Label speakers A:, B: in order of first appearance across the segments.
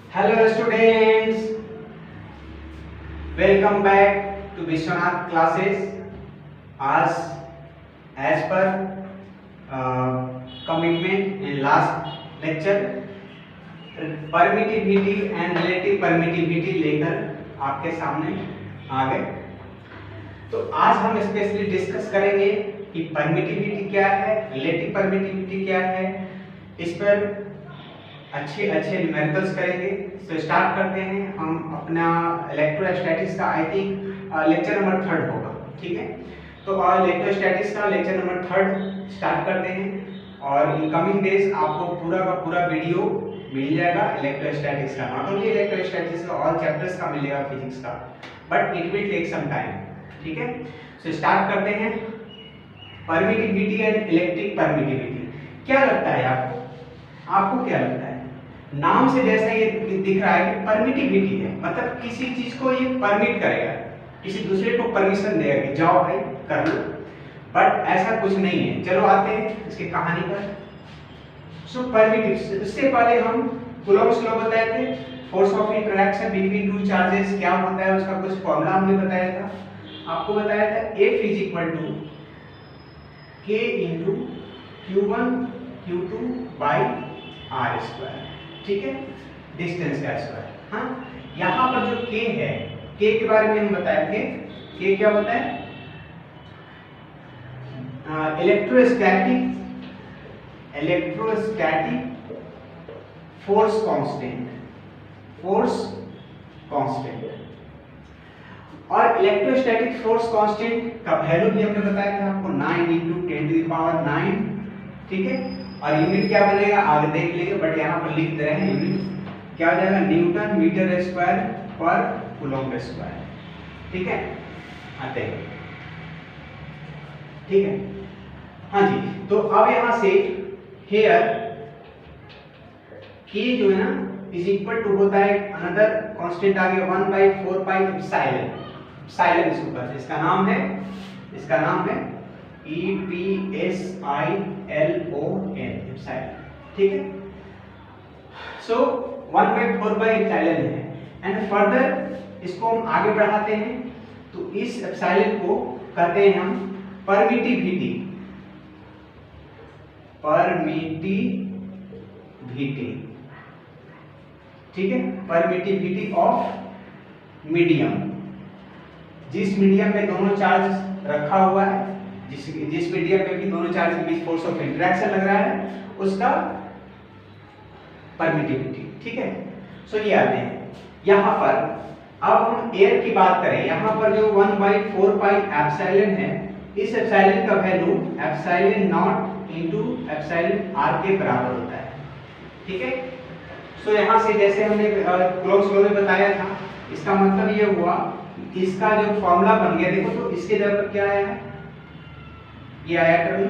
A: Hello students, welcome back to Vishwanath classes. आज as per commitment in last lecture permittivity and relative permittivity लेकर आपके सामने आ गए। तो आज हम स्पेशली डिस्कस करेंगे कि परमिटिविटी क्या है, रिलेटिव परमिटिविटी क्या है, इस पर अच्छे न्यूमेरिकल्स करेंगे। तो स्टार्ट करते हैं हम अपना इलेक्ट्रोस्टैटिक्स का। आई थिंक लेक्चर नंबर 3 होगा, ठीक है। तो इलेक्ट्रोस्टैटिक्स का लेक्चर नंबर 3 स्टार्ट करते हैं और इन कमिंग डेज आपको पूरा का पूरा वीडियो मिल जाएगा इलेक्ट्रोस्टैटिक्स का। नॉट ओनली इलेक्ट्रोस्टैटिक्स का, ऑल चैप्टर्स का मिलेगा फिजिक्स का, but it will take some time, ठीक है। सो स्टार्ट करते हैं परमिटिविटी एंड इलेक्ट्रिक परमिटिविटी। क्या लगता है आपको क्या लगता है? नाम से जैसा ये दिख रहा है कि परमिटिविटी है, मतलब किसी चीज को ये परमिट करेगा, किसी दूसरे को परमिशन देगा कि जाओ भाई कर लो, बट ऐसा कुछ नहीं है। चलो आते हैं इसकी कहानी पर। सो परमिटिव, इससे पहले हम कूलॉम्स लॉ बताए थे, force of interaction between two charges क्या होता है, उसका कुछ फॉर्मूला हमने बताया था। आपको बताया था F is equal to K into Q1 Q2 by R square, ठीक है, डिस्टेंस का स्क्वायर। हाँ, यहाँ पर जो K है, K के बारे में हम बताए थे। K क्या होता है? Electrostatic force constant. और इलेक्ट्रोस्टैटिक फोर्स कांस्टेंट का वैल्यू भी हमने बताया था आपको 9 × 10⁹, ठीक है। और यूनिट क्या बनेगा आगे देख लेंगे, बट यहाँ पर लिख दे रहे हैं यूनिट क्या हो जाएगा, न्यूटन मीटर स्क्वायर पर कूलॉम्ब स्क्वायर, ठीक है। आते हैं, ठीक है। हाँ जी, तो अब यहाँ से हेयर K जो है ना इज इक्वल टू होता है अनदर कांस्टेंट आ गया 1/4 पाई एप्सिलॉन। एप्सिलॉन इसका नाम है EPSILON, एप्सिलॉन, ठीक है। सो 1/4 पाई एप्सिलॉन है। एंड फर्दर इसको हम आगे बढ़ाते हैं तो इस एप्सिलॉन को कहते हैं हम परमिटिविटी, ठीक है, परमिटिविटी ऑफ मीडियम। जिस मीडियम में दोनों चार्ज रखा हुआ है, जिस मीडियम में भी दोनों चार्ज के बीच फोर्स ऑफ इंटरेक्शन लग रहा है, उसका परमिटिविटी, ठीक है। सो ये आते हैं यहाँ पर। अब हम एयर की बात करें, यहाँ पर जो 1/4 पाई एप्सिलॉन है, इस एप्सिलॉन का value epsilon naught into epsilon R के बराबर होता है, ठीक है। सो यहाँ से जैसे हमने कूलॉम्स लॉ में बताया था, इसका मतलब ये हुआ, इसका जो फॉर्मूला बन गया, देखो तो इसके जगह पर क्या आया है, ये आया term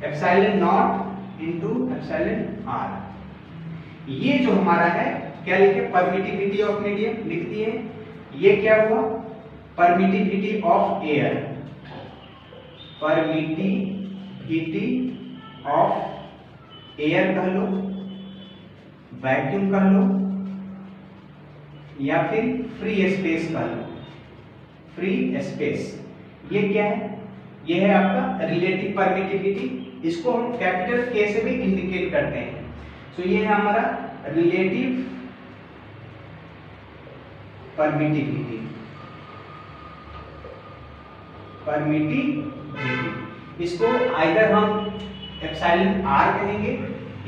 A: epsilon naught into epsilon R. ये जो हमारा है क्या लिखे, परमिटिविटी ऑफ मीडियम लिख दिए। ये क्या हुआ, permittivity of air, permittivity of air कह लो, वैक्यूम कह लो, या फिर फ्री स्पेस कह लो, फ्री स्पेस। ये क्या है, ये है आपका रिलेटिव परमिटिविटी। इसको हम कैपिटल K से भी इंडिकेट करते हैं। सो ये है हमारा रिलेटिव परमिटिविटी, इसको आइदर हम एप्सिलॉन R कहेंगे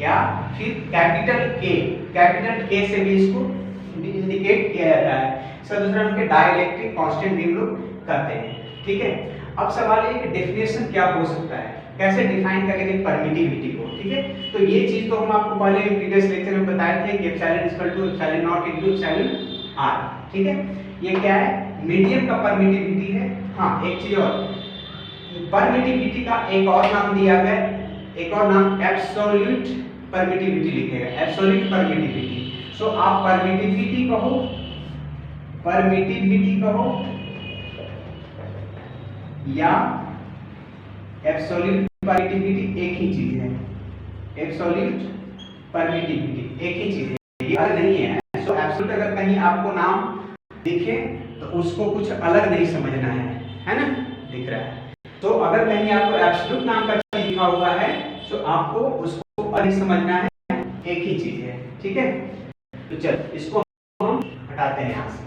A: या फिर कैपिटल K से भी इसको इंडिकेट किया जाता है। इसका दूसरा उनके डाइलेक्ट्रिक कांस्टेंट भी हम लोग करते हैं, ठीक है। अब सवाल है कि डेफिनेशन क्या हो सकता है, कैसे डिफाइन करेंगे परमिटिविटी को, ठीक है। तो ये चीज तो हम आपको पहले प्रीवियस लेक्चर में बताए थे कि epsilon equal to epsilon naught into epsilon R, ठीक है। ये क्या है, मीडियम का परमिटिविटी है। हाँ, एक चीज और, परमिटिविटी का एक और नाम दिया गया, एक और नाम एब्सोल्यूट परमिटिविटी लिखेगा, एब्सोल्यूट परमिटिविटी। सो आप परमिटिविटी कहो या एब्सोल्यूट परमिटिविटी एक ही चीज है, एब्सोल्यूट परमिटिविटी एक ही चीज है। ये अलग नहीं है। सो एब्सोल्यूट अगर कहीं आपको नाम दिखे तो उसको कुछ अलग नहीं समझना है ना, दिख रहा है। तो अगर कहीं आपको एब्सोल्यूट नाम का चीज लिखा हुआ है तो आपको उसको अलग समझना है, एक ही चीज है, ठीक है। तो चल इसको हम हटाते हैं यहां से।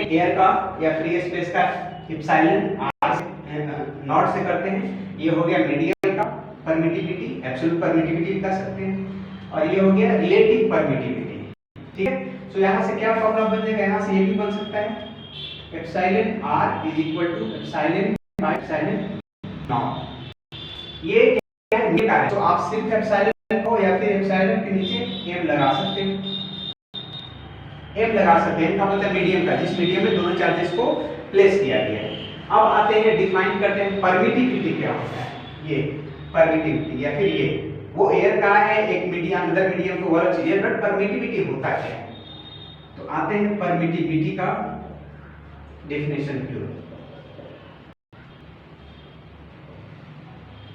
A: एयर का या फ्री स्पेस का इप्सिलॉन आर से नॉट से करते हैं। ये हो गया मीडियम का परमिटिविटी, एब्सोल्यूट परमिटिविटी कह सकते हैं, और ये हो गया रिलेटिव परमिटिविटी, ठीक है। तो यहां से क्या फॉर्मूला बन जाएगा, यहां से ये भी बन सकता है epsilon R is equal to epsilon by epsilon naught. ये क्या है, तो आप सिर्फ एप्सिलॉन को या फिर एप्सिलॉन के नीचे एम लगा सकते हैं, एम लगा सकते हैं, का मतलब मीडियम का, जिस मीडियम में दोनों चार्जेस को प्लेस किया गया है। अब आते हैं डिफाइन करते हैं परमिटिविटी क्या होता है। ये परमिटिविटी या फिर ये वो एयर का है, एक मीडियम अदर मीडियम को अलग चीज है, बट परमिटिविटी होता क्या है। तो आते हैं परमिटिविटी का डेफिनेशन की ओर।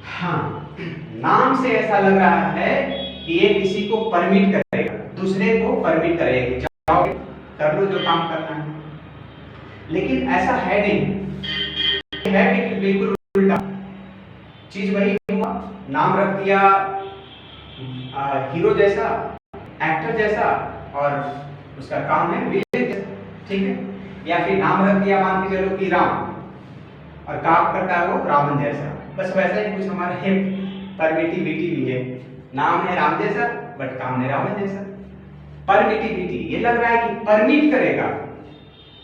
A: हाँ, नाम से ऐसा लग रहा है कि ये किसी को परमिट करेगा, दूसरे को परमिट करेगा, जाओ कर लो जो काम करना है, लेकिन ऐसा है नहीं, है बिल्कुल उल्टा चीज। वही हुआ, नाम रख दिया हीरो जैसा, एक्टर जैसा, और उसका काम है विलेन जैसा, ठीक है। या फिर नाम रख दिया मान के चलो कि राम, और काम करता है वो रावण जैसा, बस वैसा ही कुछ हमारा है परमिटिविटी भी है। नाम है राम जैसा बट काम है रावण जैसा। परमिटिविटी ये लग रहा है कि परमिट करेगा,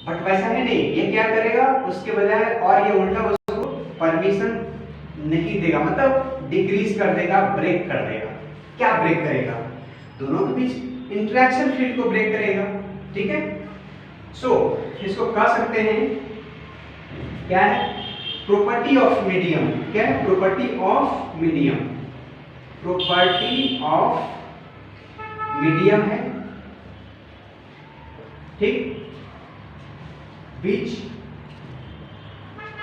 A: बट वैसा है नहीं, ये क्या करेगा उसके बजाय, और ये उल्टा उसको परमिशन नहीं देगा, मतलब डिक्रीज कर देगा, ब्रेक कर देगा। क्या ब्रेक करेगा, दोनों के बीच इंटरेक्शन फील्ड को ब्रेक करेगा, ठीक है। सो इसको कह सकते हैं क्या है, प्रॉपर्टी ऑफ मीडियम। क्या है, property of medium, property of medium है, ठीक, which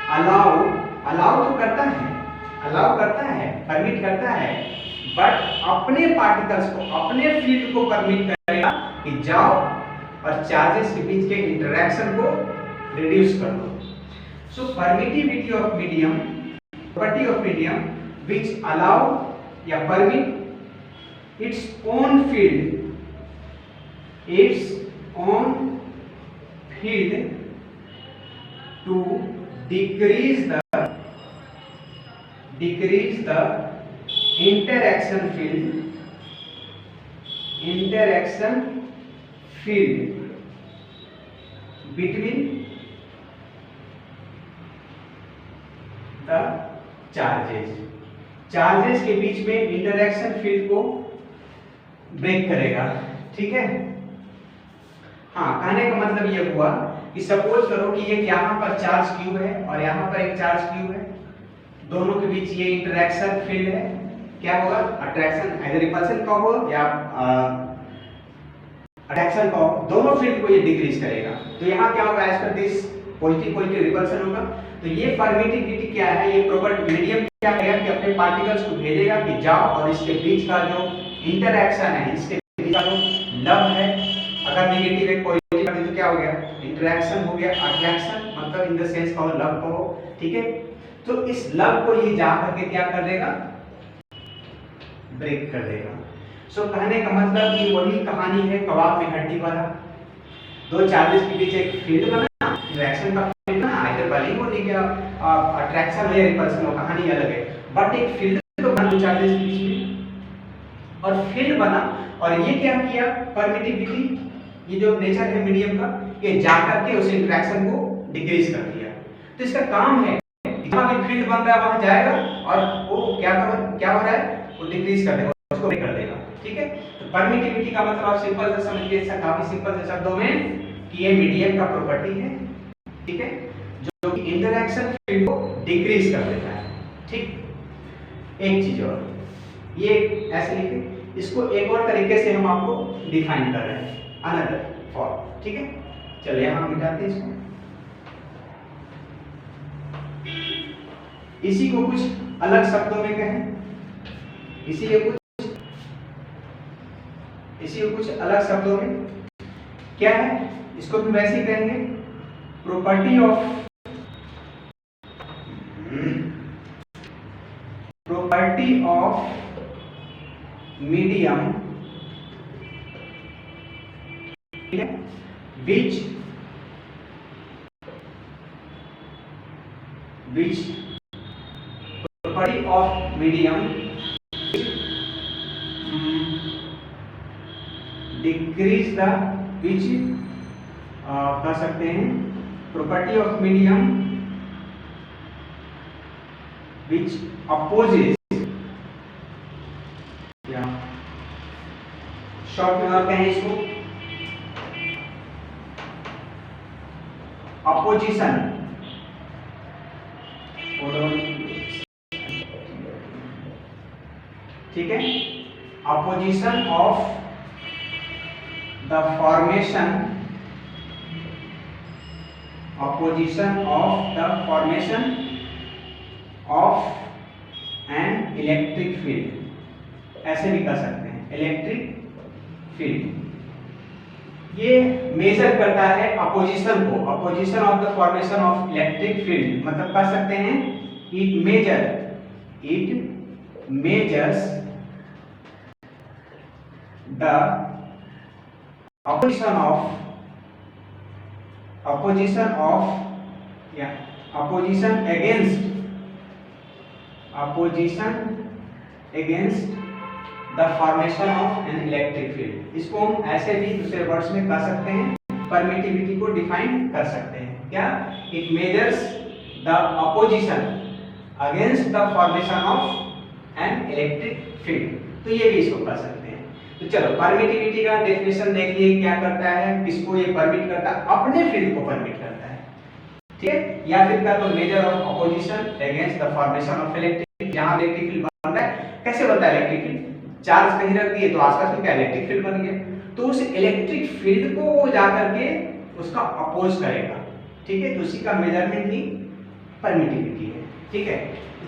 A: अलाउ तो करता है, अलाउ करता है, परमिट करता है, बट अपने पार्टिकल्स को, अपने फील्ड को परमिट करेगा कि जाओ और चार्जेस के बीच के इंटरेक्शन को रिड्यूस कर दो। So permittivity of medium, property of medium which allow या permit its own field to decrease the interaction field between the charges के बीच में इंटरेक्शन फील्ड को ब्रेक करेगा, ठीक है। हाँ, कहने का मतलब ये हुआ कि सपोज करो कि ये यहाँ पर चार्ज क्यू है और यहाँ पर एक चार्ज क्यू है, दोनों के बीच ये इंटरेक्शन फील्ड है, क्या होगा, अट्रैक्शन, आइदर रिपल्शन का हो या अट्रैक्शन का हो, दोनों फील्ड को ये डिक्रीज करेगा। तो यहाँ क्या होगा, as per this positive repulsion होगा। तो ये परमिटिविटी क्या है, ये प्रॉपर्टी मीडियम क्या करेगा कि अपने पार्टिकल्स को भेजेगा कि जाओ और इसके बीच का जो इंटरेक्शन है, इसके बीच का जो लव है, अगर नेगेटिव है पॉजिटिव है तो क्या हो गया, इंटरेक्शन हो गया, अट्रैक्शन मतलब इन द सेंस का लव को, ठीक है। तो इस लव को ये जा करके क्या कर देगा, ब्रेक कर देगा। सो कहने का मतलब कि वही कहानी है कबाब में हड्डी वाला, दो चार्जेस के बीच एक फील्ड बना, इंटरेक्शन का फील्ड ना, आइदर भले ही वो नहीं गया अट्रैक्शन हो या रिपल्शन हो, कहानी अलग है, बट एक फील्ड तो बना दो चार्जेस के बीच में, और फील्ड बना, और ये क्या किया, परमिटिविटी, ये जो नेचर है मीडियम का, ये जा करके उस इंटरेक्शन को डिक्रीज कर दिया। तो इसका काम है, जहां भी फील्ड बन रहा है वहां जाएगा और वो क्या हो रहा है, वो डिक्रीज कर देगा, उसको ब्रेक कर देगा, ठीक है। तो परमिटिविटी का मतलब आप सिंपल से समझिए, काफी सिंपल से शब्दों में कि ये मीडियम का प्रॉपर्टी है, ठीक है, जो कि इंटरेक्शन फील्ड को डिक्रीज कर देता है, ठीक। एक चीज और, ये ऐसे लिखे, इसको एक और तरीके से हम आपको डिफाइन कर रहे हैं, अनदर फॉर्म, ठीक है। चलिए यहां हम मिटाते हैं इसको, इसी को कुछ अलग शब्दों में कहें, इसीलिए कुछ इसी को कुछ अलग शब्दों में क्या है, इसको भी वैसे ही कहेंगे property of medium which property of medium decrease the which कह सकते हैं property of medium which opposes या शॉर्ट में और कहें इसको opposition ठीक है, opposition of the formation of an electric field, ऐसे भी कर सकते हैं इलेक्ट्रिक फील्ड। ये मेजर करता है अपोजिशन को, opposition of the formation of electric field, मतलब कह सकते हैं it measures the opposition against the formation of an electric field। इसको हम ऐसे भी दूसरे वर्ड्स में कह सकते हैं, परमिटिविटी को डिफाइन कर सकते हैं क्या, it measures the opposition against the formation of an electric field, तो ये भी इसको कह सकते हैं। तो चलो परमिटिविटी का डेफिनेशन देख लिए, क्या करता है, किसको ये परमिट करता है, अपने फील्ड को परमिट करता है, ठीक है, या फिर का तो measure of opposition against the formation of electric, जहां इलेक्ट्रिक फील्ड बन रहा है, कैसे बनता है इलेक्ट्रिक फील्ड, चार्ज कहीं रख दिए तो आसपास में क्या इलेक्ट्रिक फील्ड बन गया, तो उस इलेक्ट्रिक फील्ड को वो जा करके उसका अपोज करेगा, ठीक है, तो उसी का मेजरमेंट ही परमिटिविटी है, ठीक है।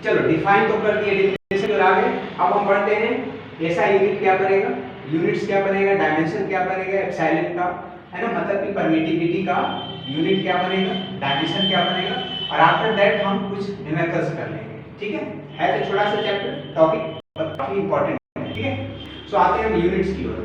A: चलो डिफाइन तो कर दिए, डेफिनेशन तो आ गए, अब हम पढ़ते हैं ऐसा यूनिट क्या बनेगा, यूनिट्स क्या बनेगा, डायमेंशन क्या बनेगा, एप्सिलॉन का है ना, मतलब कि परमिटिविटी का यूनिट क्या बनेगा, डायमेंशन क्या बनेगा, और आफ्टर दैट हम कुछ न्यूमेरिकल्स कर लेंगे, ठीक है तो छोटा सा चैप्टर टॉपिक काफी इंपॉर्टेंट है, ठीक है। सो आते हैं हम यूनिट्स की ओर।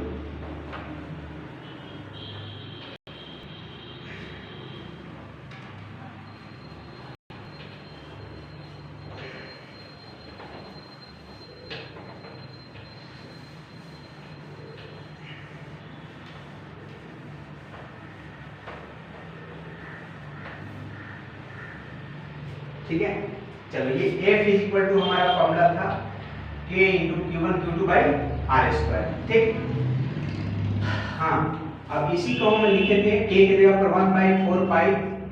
A: ठीक है, चलो ये F इज इक्वल टू हमारा फॉर्मूला था K into Q1 Q2 by R square, ठीक। हाँ, अब इसी को हम लिखे थे K की जगह पर 1 बाई 4 पाई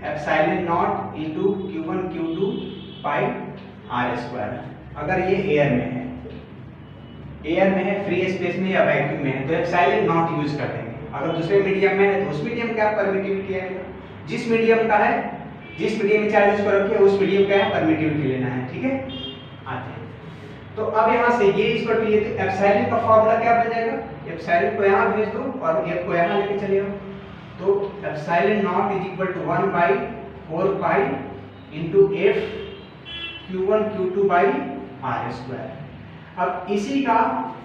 A: epsilon not into Q1 Q2 by R square. अगर ये एयर में है, फ्री स्पेस में या वैक्यूम में है, तो एप्सिलॉन नॉट यूज कर देंगे। अगर दूसरे मीडियम में है तो उस मीडियम का परमिटिविटी आएगा, जिस मीडियम का है, जिस मीडियम में चार्जेस को रखिए उस मीडियम का है परमिटिविटी लेना है, ठीक है। आते हैं तो अब यहाँ से ये इस पर ये एप्सिलॉन का फॉर्मूला क्या बन जाएगा, एप्सिलॉन को यहाँ भेज दो और F को यहाँ लेके चले जाओ, तो epsilon naught is equal to 1 बाई 4 pi into F Q1 Q2 by R square. अब इसी का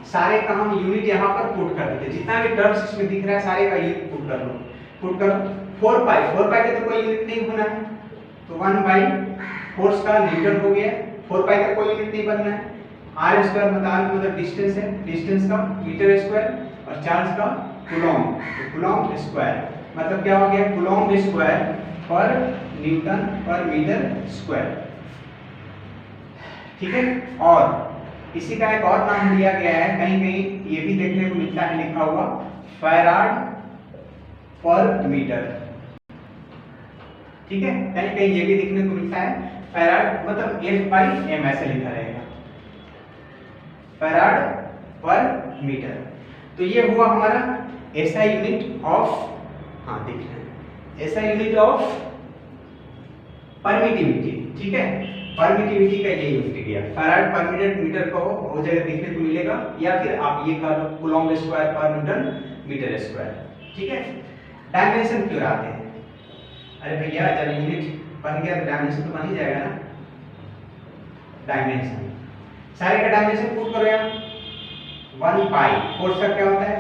A: सारे का हम यूनिट यहाँ पर पुट कर देते हैं, जितना भी टर्म्स इसमें दिख रहा है सारे का यूनिट पुट कर लो, 4 पाई का तो कोई यूनिट नहीं होना है, तो 1 बाई फोर्स का न्यूटन हो गया, 4 पाई का कोई यूनिट नहीं बनना है, R स्क्वायर मतलब डिस्टेंस है, डिस्टेंस का मीटर स्क्वायर और चार्ज का कूलॉम, तो कूलॉम स्क्वायर मतलब क्या हो गया, कूलॉम स्क्वायर पर न्यूटन पर मीटर स्क्वायर, ठीक है। और इसी का एक और नाम दिया गया है, कहीं कहीं ये भी देखने को मिलता है लिखा हुआ फैराड पर मीटर, ठीक है, कहीं कहीं ये भी देखने को मिलता है फैराड मतलब F/m ऐसे लिखा रहेगा, फैराड पर मीटर। तो ये हुआ हमारा ऐसा यूनिट ऑफ, हाँ दिख रहा है, ऐसा यूनिट ऑफ परमिटिविटी, ठीक है। परमिटिविटी का ये यूनिट गया, फैराड पर मीटर को वो जगह देखने को मिलेगा, या फिर आप ये कह लो कूलम्ब स्क्वायर पर न्यूटन मीटर स्क्वायर। ठीक है, डायमेंशन क्यों आते हैं? अरे भैया जब यूनिट बन गया तो डायमेंशन तो बन ही जाएगा ना। डायमेंशन सारे का डायमेंशन पुट करो यार। 1 पाई फोर्स का क्या होता है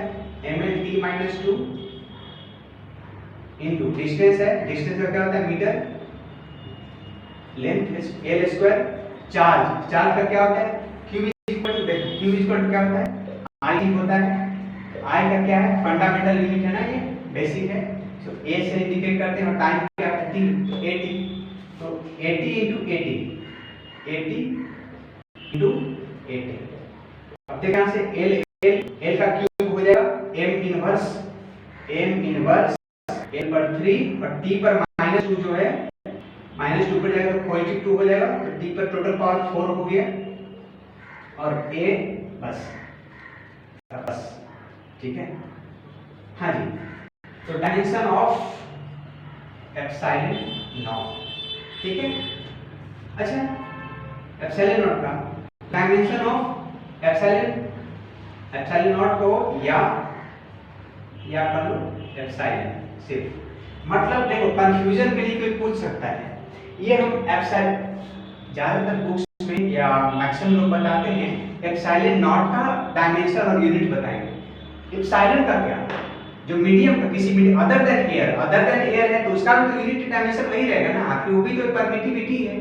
A: mlt-2 इनटू डिस्टेंस है, डिस्टेंस का क्या होता है metre, length l square, charge का क्या होता है q इक्वल क्या होता है I होता है। I का क्या है फंडामेंटल यूनिट है ना, ये बेसिक है, तो a से इंडिकेट करते हैं। और टाइम क्या है t, AT, तो AT into AT into AT। अब देखना से l का क्यूब हो जाएगा m इनवर्स l पर 3 और t पर -2 जो है -2 पर जाएगा तो पॉजिटिव 2 हो जाएगा, तो t पर टोटल पावर 4 हो गया और a बस। ठीक है, हाँ जी। तो डायमेंशन ऑफ एप्सिलॉन नॉट। ठीक है, अच्छा एप्सिलॉन नॉट का डायमेंशन ऑफ एप्सिलॉन नॉट को या कर लो एप्सिलॉन सिर्फ। मतलब देखो कंफ्यूजन के लिए कोई पूछ सकता है, ये हम एप्सिलॉन ज्यादातर बुक्स में या मैक्सिमम लोग बताते हैं एप्सिलॉन नॉट का डायमेंशन और यूनिट बताएंगे। एप्सिलॉन का क्या, जो मीडियम का किसी मीडियम अदर देन एयर है तो उसका भी तो यूनिट डायमेंशन वही रहेगा ना, आखिर वो भी तो परमिटिविटी है।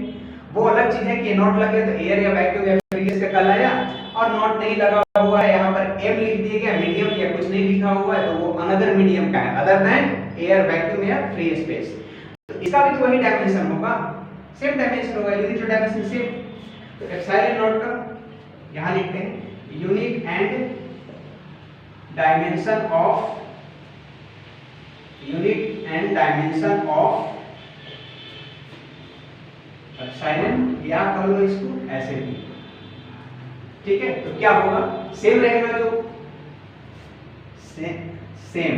A: वो अलग चीज है कि नॉट लगे तो एयर या वैक्यूम या फ्रीज का कल आया, और नॉट नहीं लगा हुआ है यहाँ पर m लिख दिया गया, मीडियम या कुछ नहीं लिखा हुआ है तो वो अनदर मीडियम का है अदर देन एयर वैक्यूम या फ्री स्पेस। तो इसका भी तो वही डायमेंशन होगा, सेम डायमेंशन होगा, यूनिट डायमेंशन सेम। तो एप्सिलॉन नॉट का यहाँ लिखते हैं unit and dimension of epsilon, या कर लो इसको ऐसे भी। ठीक है, तो क्या होगा सेम रहेगा, जो same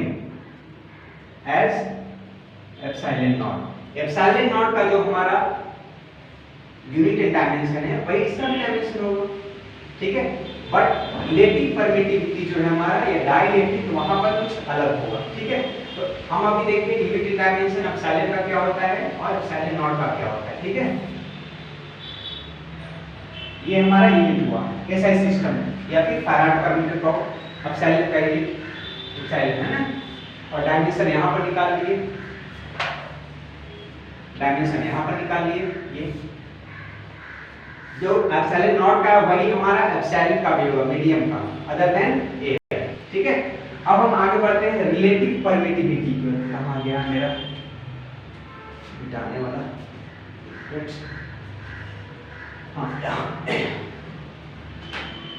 A: as epsilon naught. Epsilon naught का जो हमारा यूनिट एंड डायमेंशन है वही इसका भी डायमेंशन होगा। ठीक है, बट रिलेटिव परमिटिविटी जो है हमारा या डाइलेक्ट्रिक वहां पर कुछ अलग होगा। ठीक है, तो हम अभी देखते हैं यूनिट एंड डायमेंशन एप्सिलॉन का क्या होता है और एप्सिलॉन नॉट का क्या होता है। ठीक है, ये हमारा यूनिट हुआ कैसा सिस्टम या फिर फैराड पर मीटर को एप्सिलॉन का यूनिट एप्सिलॉन है ना, और डायमेंशन यहाँ पर निकाल लिए, डायमेंशन यहाँ पर निकाल लिए। ये जो एप्सिलॉन नॉट का वही हमारा एप्सिलॉन का भी होगा मीडियम का अदर देन एयर। ठीक है, अब हम आगे बढ़ते हैं रिलेटिव परमिटिविटी को। कहाँ गया मेरा मिटाने वाला,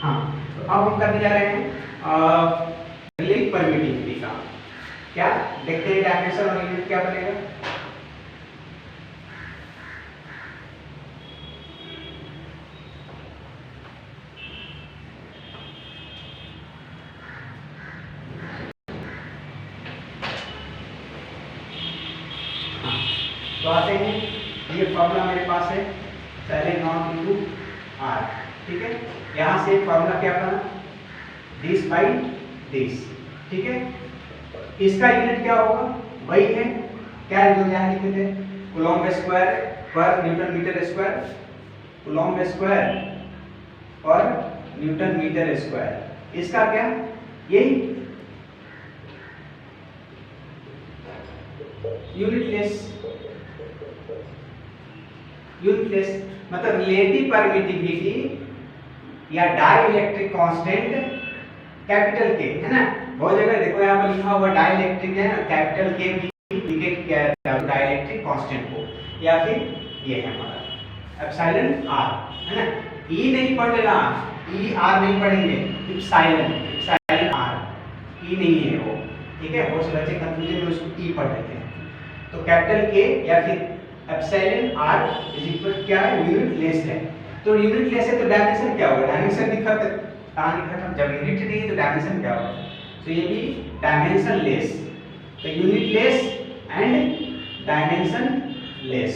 A: हाँ तो अब हम करने जा रहे हैं रिलेटिव परमिटिविटी का। क्या देखते हैं डायमेंशन और यूनिट क्या बनेगा। तो आते हैं, ये फॉर्मूला मेरे पास है एप्सिलॉन नॉट इनटू r। ठीक है, यहाँ से फॉर्मूला क्या बना दिस बाई दिस। ठीक है, इसका यूनिट क्या होगा वही है क्या जो यहाँ लिखे थे कूलम्ब स्क्वायर पर newton metre square, coulomb square पर न्यूटन मीटर स्क्वायर। इसका क्या यही यूनिटलेस मतलब रिलेटिव परमिटिविटी या डाइलेक्ट्रिक कांस्टेंट कैपिटल के है ना। बहुत जगह देखो यहाँ पर लिखा हुआ डाइलेक्ट्रिक है ना, कैपिटल के भी इंडिकेट किया जाता है डाइलेक्ट्रिक कांस्टेंट को, या फिर ये है हमारा एप्सिलॉन r है ना। ई नहीं पढ़ लेना, ई आर नहीं पढ़ेंगे, एप्सिलॉन r ई नहीं है वो। ठीक है, बहुत से बच्चे कंफ्यूजन में उसको ई पढ़ लेते हैं। तो कैपिटल के या फिर एप्सिलॉन r इज इक्वल क्या है यूनिट लेस है। तो यूनिट लेस है तो डायमेंशन क्या होगा, डायमेंशन भी खत्म, कहानी खत्म। जब यूनिट नहीं है तो डायमेंशन क्या होगा, तो ये भी डायमेंशन लेस। तो unit less and dimension less.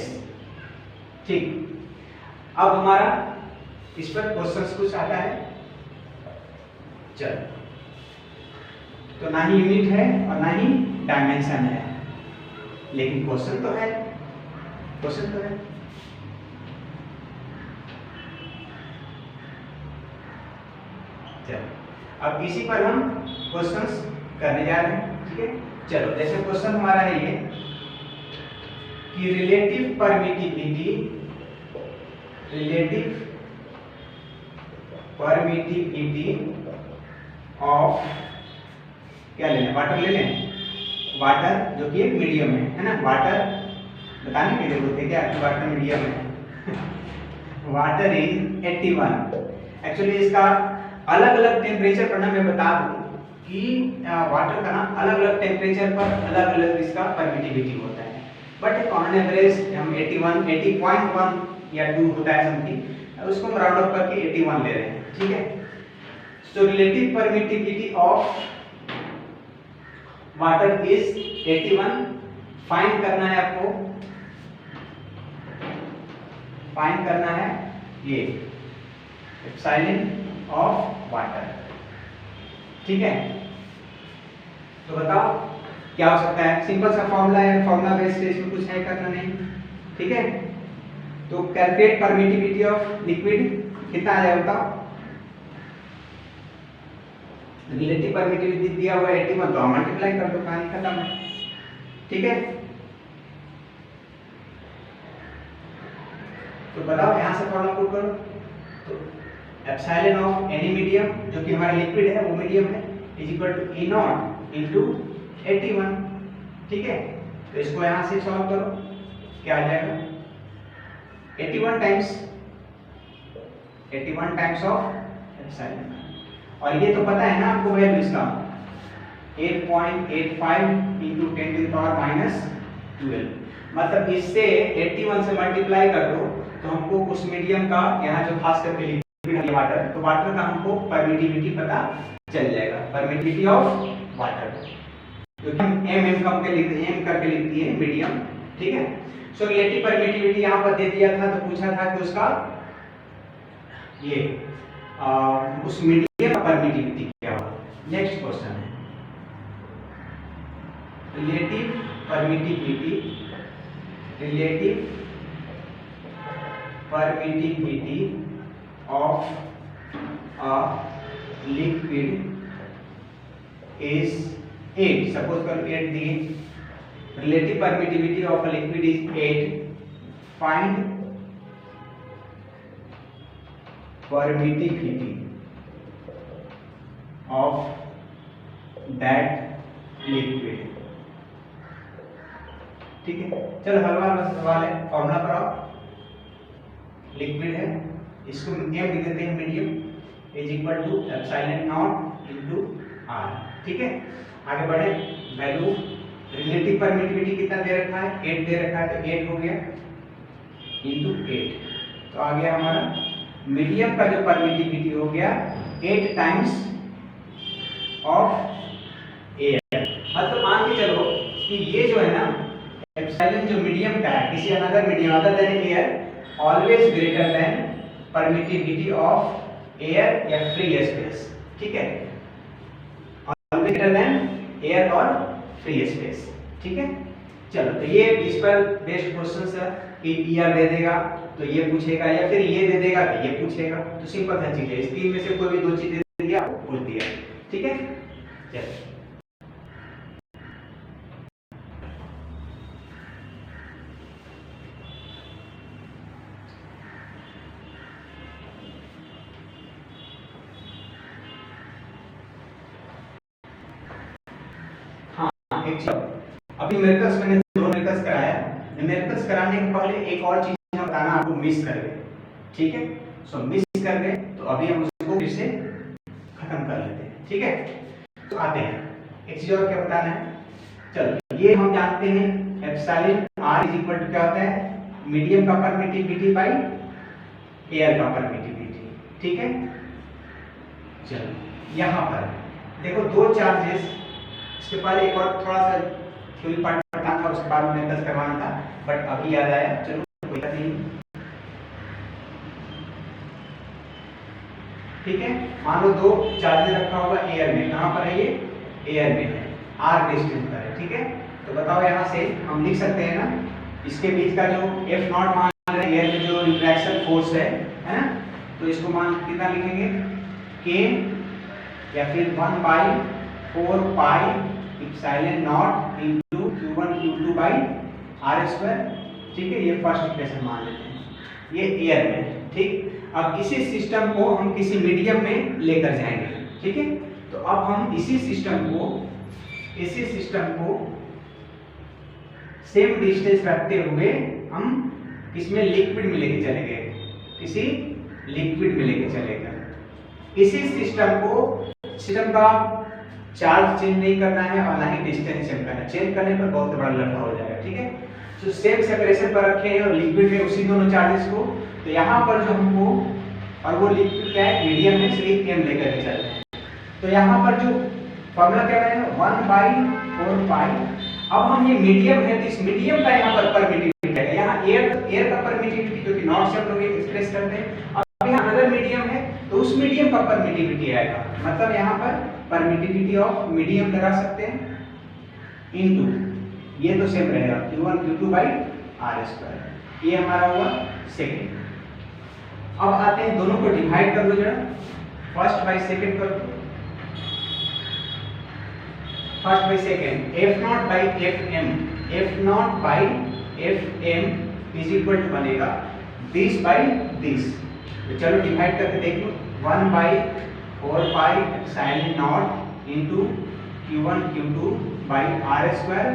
A: ठीक, अब हमारा इस पर क्वेश्चंस कुछ आता है। चलो, तो ना ही यूनिट है और ना ही डायमेंशन है, लेकिन क्वेश्चन तो है, क्वेश्चन तो है। चलो, अब इसी पर हम क्वेश्चंस करने जा रहे हैं, ठीक है। चलो, जैसे क्वेश्चन हमारा है ये कि रिलेटिव परमिटिविटी ऑफ, क्या ले लें, वाटर ले लें, वाटर जो कि एक मीडियम है ना। वाटर बताने के लिए बोलते क्या कि वाटर मीडियम है। Water is 81। एक्चुअली इसका अलग अलग टेम्परेचर पर ना मैं बता दूं कि वाटर का ना अलग अलग टेम्परेचर पर अलग अलग इसका परमिटिविटी होता है, बट ऑन एवरेज हम 81 80.1 या 2 होता है समथिंग, उसको हम राउंड ऑफ करके 81 ले रहे हैं, ठीक है। So relative permittivity of water is 81। Find करना है आपको, फाइंड करना है ये एप्सिलॉन ऑफ वाटर, ठीक है। तो बताओ क्या हो सकता है, सिंपल सा फॉर्मूला है, फॉर्मूला बेस्ड है, इसमें कुछ है करना नहीं, ठीक है। तो कैलकुलेट परमिटिविटी ऑफ लिक्विड, कितना आ जाएगा बताओ। रिलेटिव परमिटिविटी दिया हुआ है 81, तो हम मल्टीप्लाई कर दो, कहानी खत्म है, ठीक है। तो बताओ यहाँ से फॉर्मूला पुट करो, तो एप्सिलॉन ऑफ एनी मीडियम जो कि हमारा लिक्विड है, वो मीडियम है, is equal to E naught into 81, ठीक है। तो इसको यहाँ से सॉल्व करो, क्या आ जाएगा 81 टाइम्स ऑफ एप्सिलॉन। और ये तो पता है ना आपको वैल्यू इसका 8.85 इंटू 10 टू द पावर -12, मतलब इससे 81 से मल्टीप्लाई कर दो तो हमको उस मीडियम का, यहाँ जो खास करके लिक्विड है वाटर, तो वाटर का हमको परमिटिविटी पता चल जाएगा, परमिटिविटी ऑफ वाटर, क्योंकि हम एम करके लिख दिए मीडियम, ठीक है। सो रिलेटिव परमिटिविटी यहाँ पर दे दिया था, तो पूछा था कि उसका ये उस मीडियम का परमिटिविटी क्या होगा। नेक्स्ट क्वेश्चन है relative permittivity of a liquid is 8। Suppose कर 8 दिए, relative permittivity of a liquid is 8, find permittivity of that liquid, ठीक है। चलो हलवा सवाल है, फॉर्मूला पर आओ। लिक्विड है, इसको एम लिख देते हैं medium, is equal to epsilon naught into R, ठीक है। आगे बढ़े, वैल्यू रिलेटिव परमिटिविटी कितना दे रखा है, 8 दे रखा है, तो 8 हो गया इनटू 8, तो आ गया हमारा मीडियम का जो परमिटिविटी हो गया 8 टाइम्स ऑफ एयर। मतलब मान के चलो कि ये जो है ना एप्सिलॉन जो मीडियम का है, किसी another medium other than air always greater than permittivity of air या फ्री स्पेस, ठीक है, ऑलवेज ग्रेटर देन एयर और फ्री स्पेस, ठीक है। चलो, तो ये इस पर बेस्ट क्वेश्चन है कि ईयर दे देगा तो ये पूछेगा, या फिर ये दे देगा तो ये पूछेगा, तो सिंपल सा चीज है, इस तीन में से कोई भी दो चीजें दे दिया वो पूछ दिया, ठीक है। चलो, हाँ एक चीज, अभी न्यूमेरिकल्स मैंने 2 न्यूमेरिकल्स कराया, न्यूमेरिकल्स कराने के पहले एक और चीज हम बताना आपको मिस कर गए, ठीक है। सो मिस कर गए तो अभी हम उसको फिर से खत्म कर लेते हैं, ठीक है। तो आते हैं, एक चीज और क्या बताना है। चलो, ये हम जानते हैं epsilon R is equal to क्या होता है, मीडियम का परमिटिविटी बाई एयर का परमिटिविटी, ठीक है। चलो, यहाँ पर देखो 2 चार्जेस, इसके पहले एक और थोड़ा सा थ्योरी पार्ट पढ़ना था, उसके बाद में डिस्कस करवाना था, बट अभी याद आया, चलो कोई बात नहीं। ठीक है, मान लो दो चार्जेस रखा होगा एयर में, कहाँ पर है ये, एयर में है, r डिस्टेंस पर है, ठीक है। तो बताओ यहाँ से हम लिख सकते हैं ना, इसके बीच का जो F नॉट मान रहे हैं, एयर में जो रिफ्रैक्शन फोर्स है ना, तो इसको मान कितना लिखेंगे, k या फिर 1/4 pi epsilon naught into q1 q2 by r square, ठीक है। ये फर्स्ट इक्वेशन मान लेते हैं, ये एयर में, ठीक। अब इसी सिस्टम को हम किसी मीडियम में लेकर जाएंगे, ठीक है। तो अब हम इसी सिस्टम को सेम डिस्टेंस रखते हुए हम किसमें, लिक्विड में लेके चले गए, किसी लिक्विड में लेके चले गए। इसी सिस्टम का चार्ज चेंज नहीं करना है और ना ही डिस्टेंस चेंज करना है, चेंज करने पर बहुत बड़ा लफड़ा हो जाएगा, ठीक है। तो सेम सेपरेशन पर रखे हैं और लिक्विड में उसी दोनों चार्जेस को, तो यहाँ पर जो हमको, और वो लिक्विड क्या है, मीडियम है, इसलिए m लेकर के चलते हैं। तो यहाँ पर जो फॉर्मूला क्या बनेगा, 1/4 पाई। अब हम ये मीडियम है तो इस मीडियम का यहाँ पर परमिटिविटी है, यहाँ एयर का परमिटिविटी जो कि नॉट से हम लोग एक्सप्रेस करते हैं, अब यहाँ अदर मीडियम है तो उस मीडियम का परमिटिविटी आएगा, मतलब यहाँ पर परमिटिविटी ऑफ मीडियम लगा सकते हैं इनटू, ये तो सेम रहेगा q1 q2 by r square, ये हमारा हुआ सेकेंड। अब आते हैं, दोनों को डिवाइड कर लो जरा, फर्स्ट बाई सेकेंड कर दो, first by second, f not by fm is equal to बनेगा दिस बाई दिस। तो चलो डिवाइड करके देख लो, 1/4 pi epsilon naught into q1 q2 by r square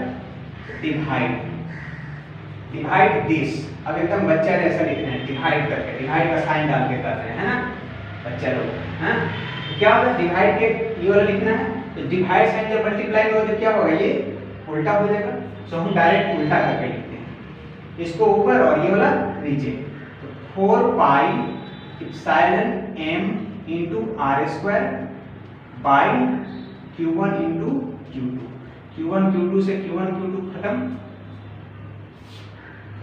A: divide this. अब एकदम बच्चा जैसा लिख रहे हैं, डिवाइड करके, डिवाइड का साइन डाल के कर रहे हैं, है ना बच्चा लोग, हैं। तो क्या होगा, डिवाइड के ये वाला लिखना है, तो डिवाइड साइन जब मल्टीप्लाई होगा तो क्या होगा, ये उल्टा हो जाएगा, तो हम डायरेक्ट उल्टा करके लिखते हैं, इसको ऊपर और ये वाला नीचे। तो 4 pi epsilon m into r square by q1 into q1 q2 से q1 q2 खत्म,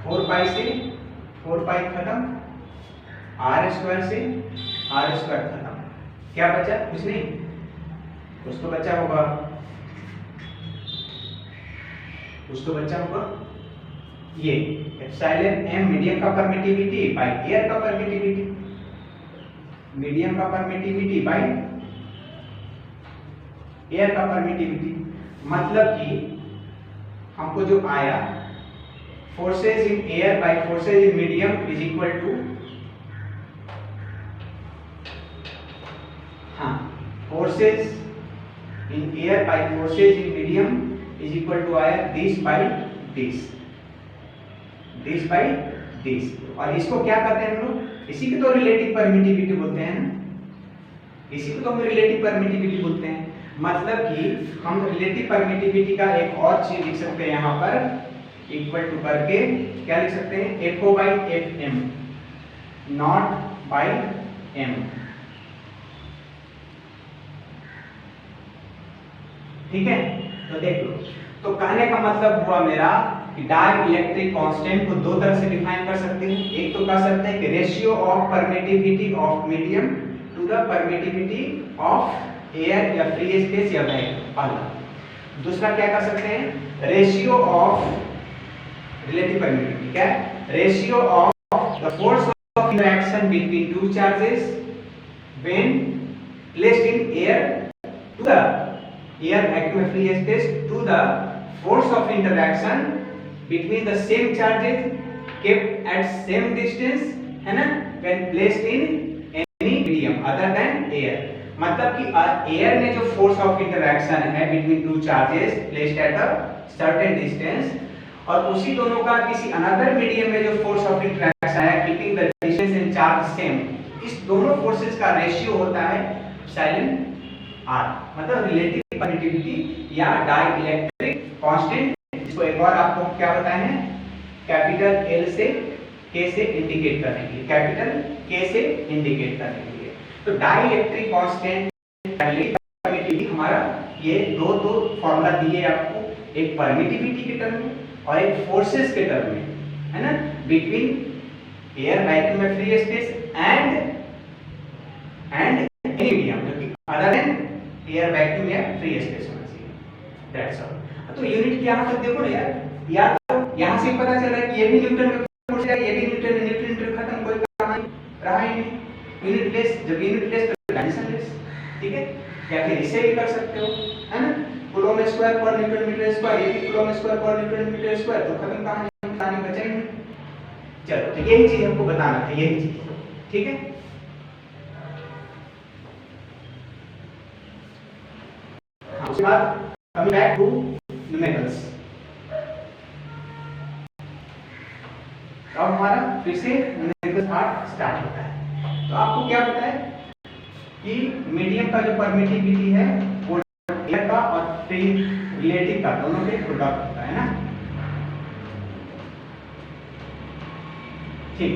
A: 4 पाई से 4 पाई खत्म, r स्क्वायर से r स्क्वायर खत्म, क्या बचा, कुछ नहीं, कुछ तो बचा होगा, ये एप्सिलॉन m मीडियम का परमिटिविटी बाई एयर का परमिटिविटी, मीडियम का परमिटिविटी बाई एयर का परमिटिविटी, मतलब कि हमको जो आया, forces in air by forces in medium is equal to, हाँ, forces in air by forces in medium is equal to आया दिस बाई दिस। और इसको क्या करते हैं हम लोग, इसी को तो रिलेटिव परमिटिविटी बोलते हैं ना, इसी को तो हम रिलेटिव परमिटिविटी बोलते हैं। मतलब कि हम रिलेटिव परमिटिविटी का एक और चीज लिख सकते हैं यहाँ पर, इक्वल टू करके क्या लिख सकते हैं, FO by FM not by m, ठीक है। तो देख लो, तो कहने का मतलब हुआ मेरा कि डाई इलेक्ट्रिक कांस्टेंट को दो तरह से डिफाइन कर सकते हैं, एक तो कह सकते हैं कि ratio of permittivity of medium to the permittivity of air या फ्री स्पेस या पहला, दूसरा क्या कर सकते हैं, रेशियो ऑफ रिलेटिव परमिटिविटी, क्या ratio of the force of interaction between two charges when placed in air to the air vacuum free space to the force of interaction between the same charges kept at same distance, है ना, when placed in any medium other than air। मतलब कि air में जो force of interaction है between two charges placed at a certain distance, और उसी दोनों का किसी another medium में जो force of interaction है keeping the distance and charge same, इस दोनों forces का ratio होता है epsilon r, मतलब रिलेटिव परमिटिविटी या डाइइलेक्ट्रिक कांस्टेंट, इसको एक बार आपको क्या बताए हैं, कैपिटल L से K से इंडिकेट करने के लिए, कैपिटल K से इंडिकेट करने के लिए। तो डाइइलेक्ट्रिक कांस्टेंट परमिटिविटी हमारा ये दो फॉर्मूला दिए आपको, एक परमिटिविटी के टर्म में और एक फोर्सेस के टर्म में, है ना, between air vacuum free space and other than air, vacuum या फ्री स्पेस होना चाहिए, दैट्स ऑल। तो यूनिट क्या है, तो देखो ना यार, या तो यहाँ से पता चल रहा है कि ये भी न्यूटन में फोर्स है, ये भी न्यूटन, न्यूटन खत्म, कोई काम रहा ही नहीं, यूनिट लेस, जब यूनिट लेस तो डायमेंशन लेस, ठीक है। या फिर इसे भी कर सकते हो, है ना, कूलॉम स्क्वायर पर न्यूटन मीटर स्क्वायर, ये भी कूलॉम स्क्वायर पर न्यूटन मीटर स्क्वायर, तो खत्म कहानी, बचा ही नहीं। चलो, तो यही चीज हमको बताना था, यही चीज, ठीक है। उसके बाद कमिंग बैक टू न्यूमेरिकल्स, अब हमारा फिर से न्यूमेरिकल पार्ट स्टार्ट होता है। तो आपको क्या पता है कि मीडियम का जो परमिटिविटी है वो एयर का और फ्री रिलेटिव का दोनों के प्रोडक्ट होता है ना, ठीक।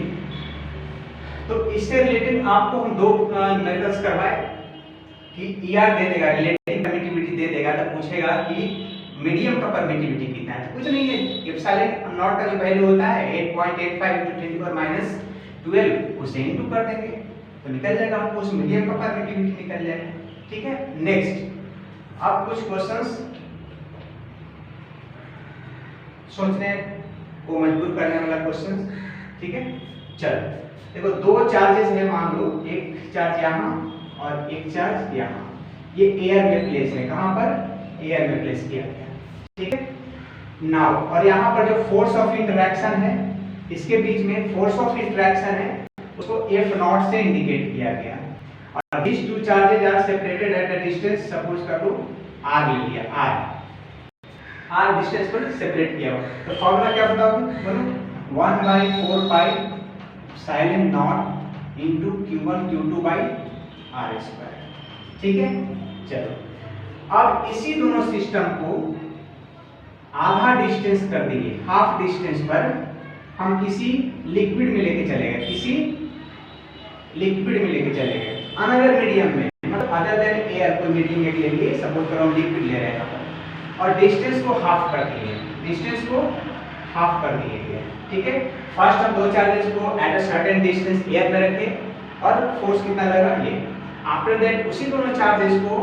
A: तो इससे रिलेटेड आपको हम दो न्यूमेरिकल्स करवाए कि ईआर दे देगा, रिलेटिव परमिटिविटी दे देगा, तो पूछेगा कि मीडियम का परमिटिविटी कितना है, तो कुछ नहीं है, एप्सिलॉन नॉट का जो वैल्यू होता है 8.85 × 10⁻12 उसे इनटू कर देंगे तो निकल जाएगा, हमको उस मीडियम का परमिटिविटी निकल जाएगा, ठीक है। नेक्स्ट, अब कुछ क्वेश्चंस सोचने को मजबूर करने वाला क्वेश्चन, ठीक है। चलो देखो, दो चार्जेस है, मान लो एक चार्ज यहाँ और एक चार्ज यहाँ, ये एयर में प्लेस है, कहां पर, एयर में प्लेस किया गया, ठीक है। नाउ, और यहाँ पर जो फोर्स ऑफ इंटरैक्शन है, इसके बीच में फोर्स ऑफ इंटरैक्शन है, उसको F0 से इंडिकेट किया गया, और these two charges are separated at a distance, suppose कर लो r ले लिया, r डिस्टेंस पर सेपरेट किया हुआ, तो फॉर्मूला क्या बताओगे, बोलो 1/4 पाई silent not into q1 q2 by r square, ठीक है। चलो, अब इसी दोनों सिस्टम को आधा डिस्टेंस कर देंगे, हाफ डिस्टेंस पर हम किसी लिक्विड में लेके चले गए, किसी लिक्विड में लेके चले गए, अनदर मीडियम में, मतलब अदर देन एयर, कोई मीडियम एक ले लिए, सपोज करो हम लिक्विड ले रहे हैं, और डिस्टेंस को हाफ कर दिए, डिस्टेंस को हाफ कर दिए, ठीक है। फर्स्ट हम दो चार्जेस को at a certain distance air में रखे और फोर्स कितना लगा, ये। आफ्टर दैट उसी दोनों चार्जेस को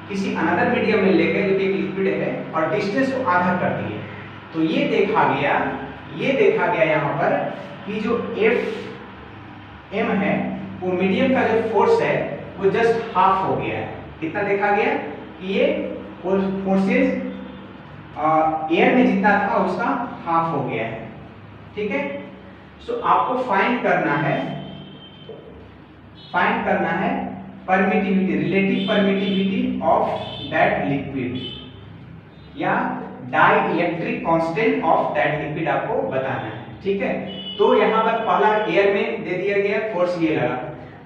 A: किसी अनदर मीडियम में लेके, जो कि एक लिक्विड है, और डिस्टेंस को आधा कर दिए, तो ये देखा गया यहाँ पर कि जो Fm है, वो मीडियम का जो फोर्स है वो जस्ट हाफ हो गया है। कितना देखा गया कि ये फोर्सेस एयर में जितना था उसका हाफ हो गया है, ठीक है। सो आपको फाइंड करना है permittivity, relative permittivity of that liquid, या dielectric constant of that liquid आपको बताना है, ठीक है। तो यहाँ पर पहला एयर में दे दिया गया, फोर्स ये लगा,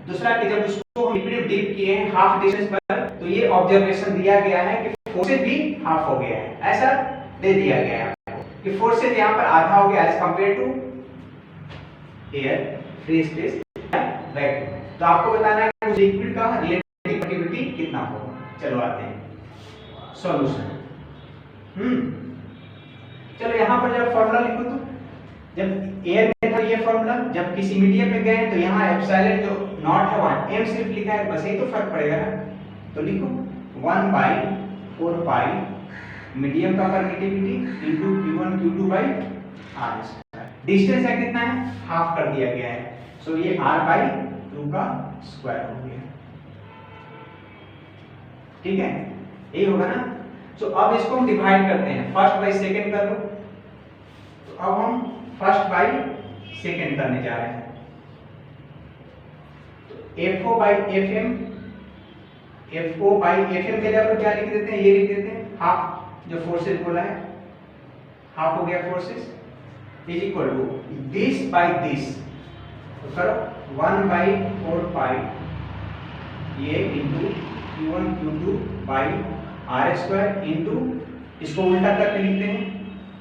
A: दूसरा कि जब उसको हम लिक्विड डीप किए हैं हाफ डिस्टेंस पर, तो ये ऑब्जर्वेशन दिया गया है कि फोर्सेस भी हाफ हो गया है, ऐसा दे दिया गया है कि फोर्सेस यहाँ पर आधा हो गया as compare to air, free space, vacuum. तो आपको बताना है कि लिक्विड का रिलेटिव परमिटिविटी कितना होगा। चलो आते हैं सॉल्यूशन। चलो यहाँ पर जब फॉर्मूला लिखो, तो जब एयर में था ये फॉर्मूला, जब किसी मीडियम में गए तो यहाँ एप्सिलॉन जो नॉट है वहाँ m सिर्फ लिखा है, बस यही तो फर्क पड़ेगा ना, तो लिखो 1/4 पाई मीडियम का permittivity into q1 q2 by r square, distance है कितना है, हाफ कर दिया गया है, सो ये r/2 का स्क्वायर हो गया, ठीक है, यही होगा ना। सो अब इसको हम डिवाइड करते हैं, फर्स्ट बाई सेकंड कर लो, तो अब हम फर्स्ट बाई सेकंड करने जा रहे हैं, तो FO by FM, FO by FM के जगह क्या लिख देते हैं, ये लिख देते हैं, हाफ जो फोर्सेस बोला है, हाफ हो गया forces, is equal to this by this, तो करो 1/4 पाई ये into q1 q2 by r square into, इसको उल्टा करके लिखते हैं,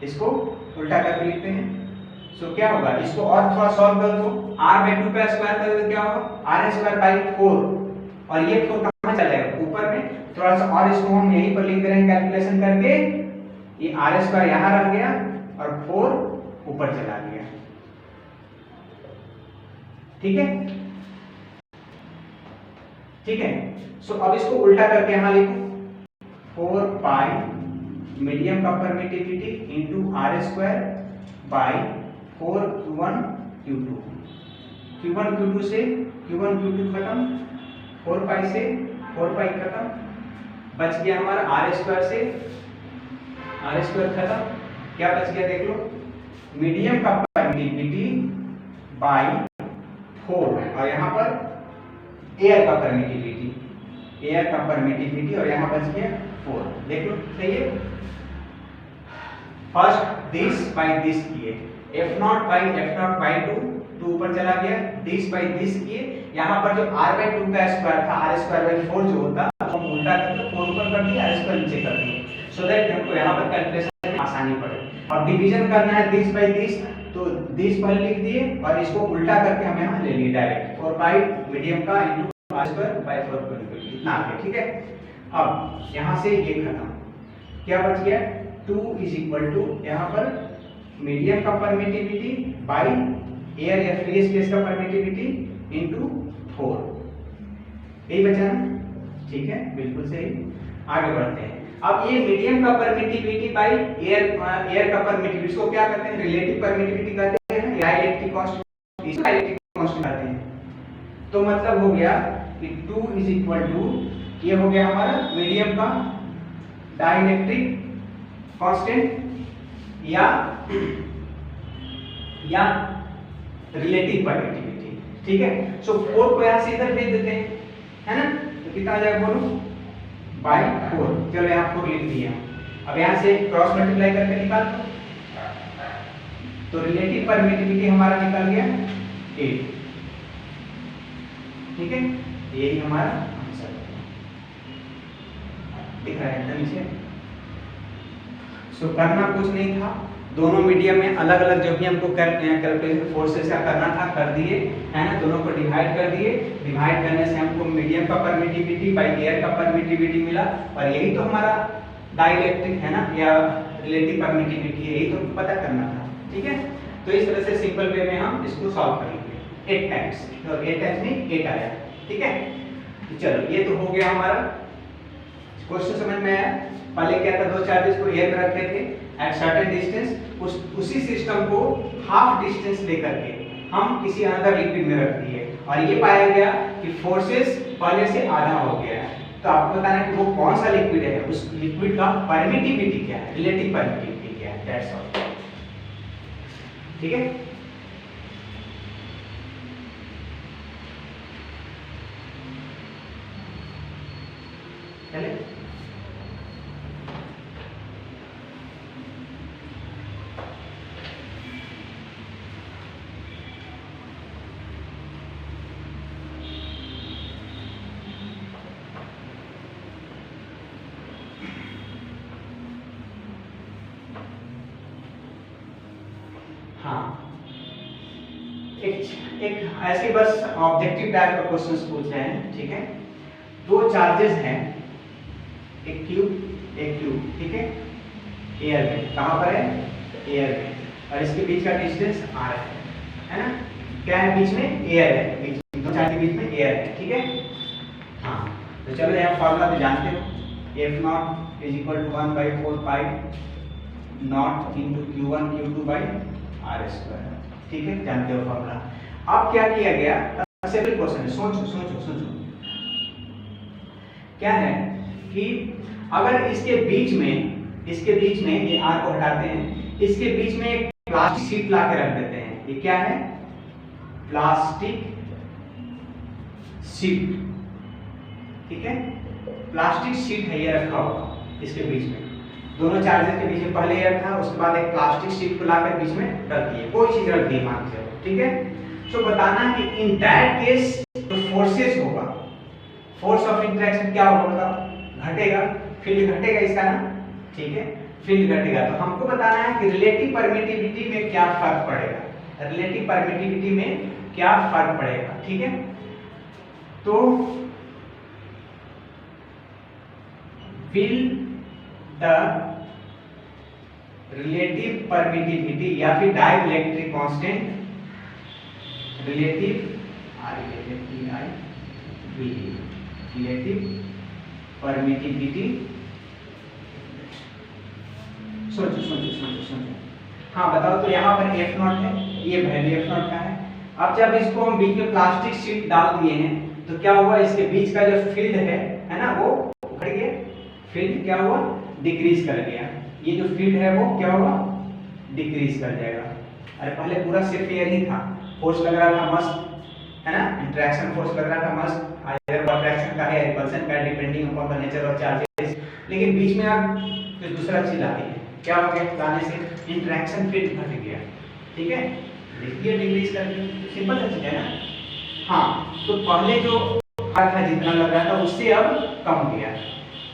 A: इसको उल्टा करके लिखते हैं, सो क्या होगा, इसको और थोड़ा सॉल्व कर दो, r/2 का स्क्वायर करोगे क्या होगा, r स्क्वायर बाई 4, और ये 4 कहां चला जाएगा, ऊपर में, थोड़ा सा और इसको हम यहीं पर लिख दे रहे हैं कैलकुलेशन करके, ये r स्क्वायर यहां रह गया और 4 ऊपर चला गया, ठीक है, ठीक है। सो अब इसको उल्टा करके यहाँ लिखो 4 पाई मीडियम का permittivity into R square by 4 Q1 Q2। Q1 Q2 से Q1 Q2 खत्म, 4 पाई से 4 पाई खत्म, बच गया हमारा आर स्क्वायर से आर स्क्वायर खत्म। क्या बच गया देख लो, मीडियम का परमिटिविटी बाई 4 और यहाँ पर एयर का परमिटिविटी और यहाँ बच गया 4। देख लो सही है। फर्स्ट दिस बाई दिस किए, F0 बाई 2 ऊपर चला गया, दिस बाई दिस किए, यहाँ पर जो r बाई 2 का स्क्वायर था r स्क्वायर बाई 4 जो होता हम उल्टा करके 4 ऊपर कर दिया, r स्क्वायर नीचे कर दिया, सो दैट हमको यहाँ पर कैलकुलेशन में आसानी पड़े। और डिवीजन करना है दिस बाई दिस, तो दिस पहले लिख दिए और इसको उल्टा करके हम यहाँ ले लिए डायरेक्ट 4 पाई मीडियम का इंटू r स्क्वायर बाई 4 इतना आ गया। ठीक है, अब यहाँ से ये खत्म, क्या बच गया 2 इज इक्वल टू यहाँ पर मीडियम का परमिटिविटी बाई एयर या फ्री स्पेस का परमिटिविटी इनटू 4, यही बचा ना। ठीक है, बिल्कुल सही। आगे बढ़ते हैं। अब ये मीडियम का परमिटिविटी बाई एयर का परमिटिविटी, इसको क्या कहते हैं, रिलेटिव परमिटिविटी कहते हैं या इलेक्ट्रिक कांस्टेंट, इसको इलेक्ट्रिक कांस्टेंट कहते हैं। तो मतलब हो गया कि 2 इज इक्वल टू, ये हो गया हमारा मीडियम का डाइलेक्ट्रिक कांस्टेंट या रिलेटिव परमिटिविटी। ठीक है, सो 4 को यहां से इधर भेज देते हैं, है ना, तो कितना आ जाएगा बोलो बाई 4। चलो यहाँ 4 लिख दिया, अब यहाँ से क्रॉस मल्टीप्लाई करके निकाल दो, तो रिलेटिव परमिटिविटी हमारा निकल गया 8। ठीक है, यही हमारा आंसर दिख रहा है नीचे। सो करना कुछ नहीं था, दोनों मीडियम में अलग अलग जो भी हमको कैलकुलेशन फोर्सेस का करना था कर दिए, है ना, दोनों को डिवाइड कर दिए। डिवाइड करने से हमको मीडियम का परमिटिविटी बाई एयर का परमिटिविटी मिला, और यही तो हमारा डाइलेक्ट्रिक है ना या रिलेटिव परमिटिविटी है, यही तो पता करना था। ठीक है, तो इस तरह से सिंपल वे में हम इसको सॉल्व करेंगे 8 टाइम्स, और 8 टाइम्स नहीं 8 आया। ठीक है, तो चलो ये तो हो गया हमारा क्वेश्चन समझ में आया। पहले क्या था, 2 चार्जेस को एयर में रखते थे एट सर्टेन डिस्टेंस, उसी सिस्टम को हाफ डिस्टेंस लेकर के हम किसी अनदर लिक्विड में रख दिए, और ये पाया गया कि फोर्सेस पहले से आधा हो गया है। तो आपको बताना है कि वो कौन सा लिक्विड है, उस लिक्विड का परमिटिविटी क्या है, रिलेटिव परमिटिविटी क्या है, दैट्स ऑल। ठीक है, चले एक ऐसी बस ऑब्जेक्टिव टाइप का क्वेश्चंस पूछ रहे हैं। ठीक है, 2 चार्जेस हैं, एक क्यूब, ठीक है, एयर में, कहां पर है, एयर में, और इसके बीच का डिस्टेंस r है ना, क्या है बीच में, एयर है, बीच में 2 चार्ज के बीच में एयर है। ठीक है, हाँ, तो चलो यहाँ फॉर्मूला तो जानते हो, F0 is equal to 1/4 pi naught into Q1 Q2 by r square. ठीक है, जानते हो फॉर्मूला। अब क्या किया गया, सिंपल क्वेश्चन है, सोचो क्या है कि अगर इसके बीच में ये r को हटाते हैं, इसके बीच में एक प्लास्टिक शीट ला के रख देते हैं। ये क्या है, प्लास्टिक शीट। ठीक है, प्लास्टिक शीट है ये रखा होगा इसके बीच में, दोनों चार्जेस के बीच में पहले एयर था, उसके बाद एक प्लास्टिक शीट को लाकर बीच में रख दिए, कोई चीज रख दी मान लीजिए। ठीक है, तो बताना है कि इन दैट केस जो फोर्सेस होगा, फोर्स ऑफ इंटरेक्शन क्या होगा, घटेगा, फील्ड घटेगा इसका ना। ठीक है, फील्ड घटेगा, तो हमको बताना है कि रिलेटिव परमिटिविटी में क्या फर्क पड़ेगा, रिलेटिव परमिटिविटी में क्या फर्क पड़ेगा। ठीक है, तो will the relative permittivity या फिर dielectric constant relative relative permittivity, सोचो। हाँ बताओ, तो यहाँ पर एफ नॉट है, ये वैल्यू एफ नॉट का है। अब जब इसको हम बीच में प्लास्टिक शीट डाल दिए हैं तो क्या हुआ, इसके बीच का जो फील्ड है ना, वो उखड़ गया, फील्ड क्या हुआ, डिक्रीज कर गया। ये जो फील्ड है वो क्या हुआ, डिक्रीज कर जाएगा। अरे पहले पूरा सिर्फ एयर ही था, फोर्स लग रहा था मस्त, है ना, इंटरेक्शन फोर्स लग रहा था मस्त, आइदर अट्रैक्शन का है, रिपल्शन का है, depending upon the nature of charges. लेकिन बीच में आप कुछ दूसरा चीज आती है, क्या हो गया, लाने से इंटरेक्शन फील्ड घट गया, ठीक है, देखिए डिक्रीज कर दिया, सिंपल सा चीज है ना। हाँ, तो पहले जो था जितना लग रहा था उससे अब कम गया,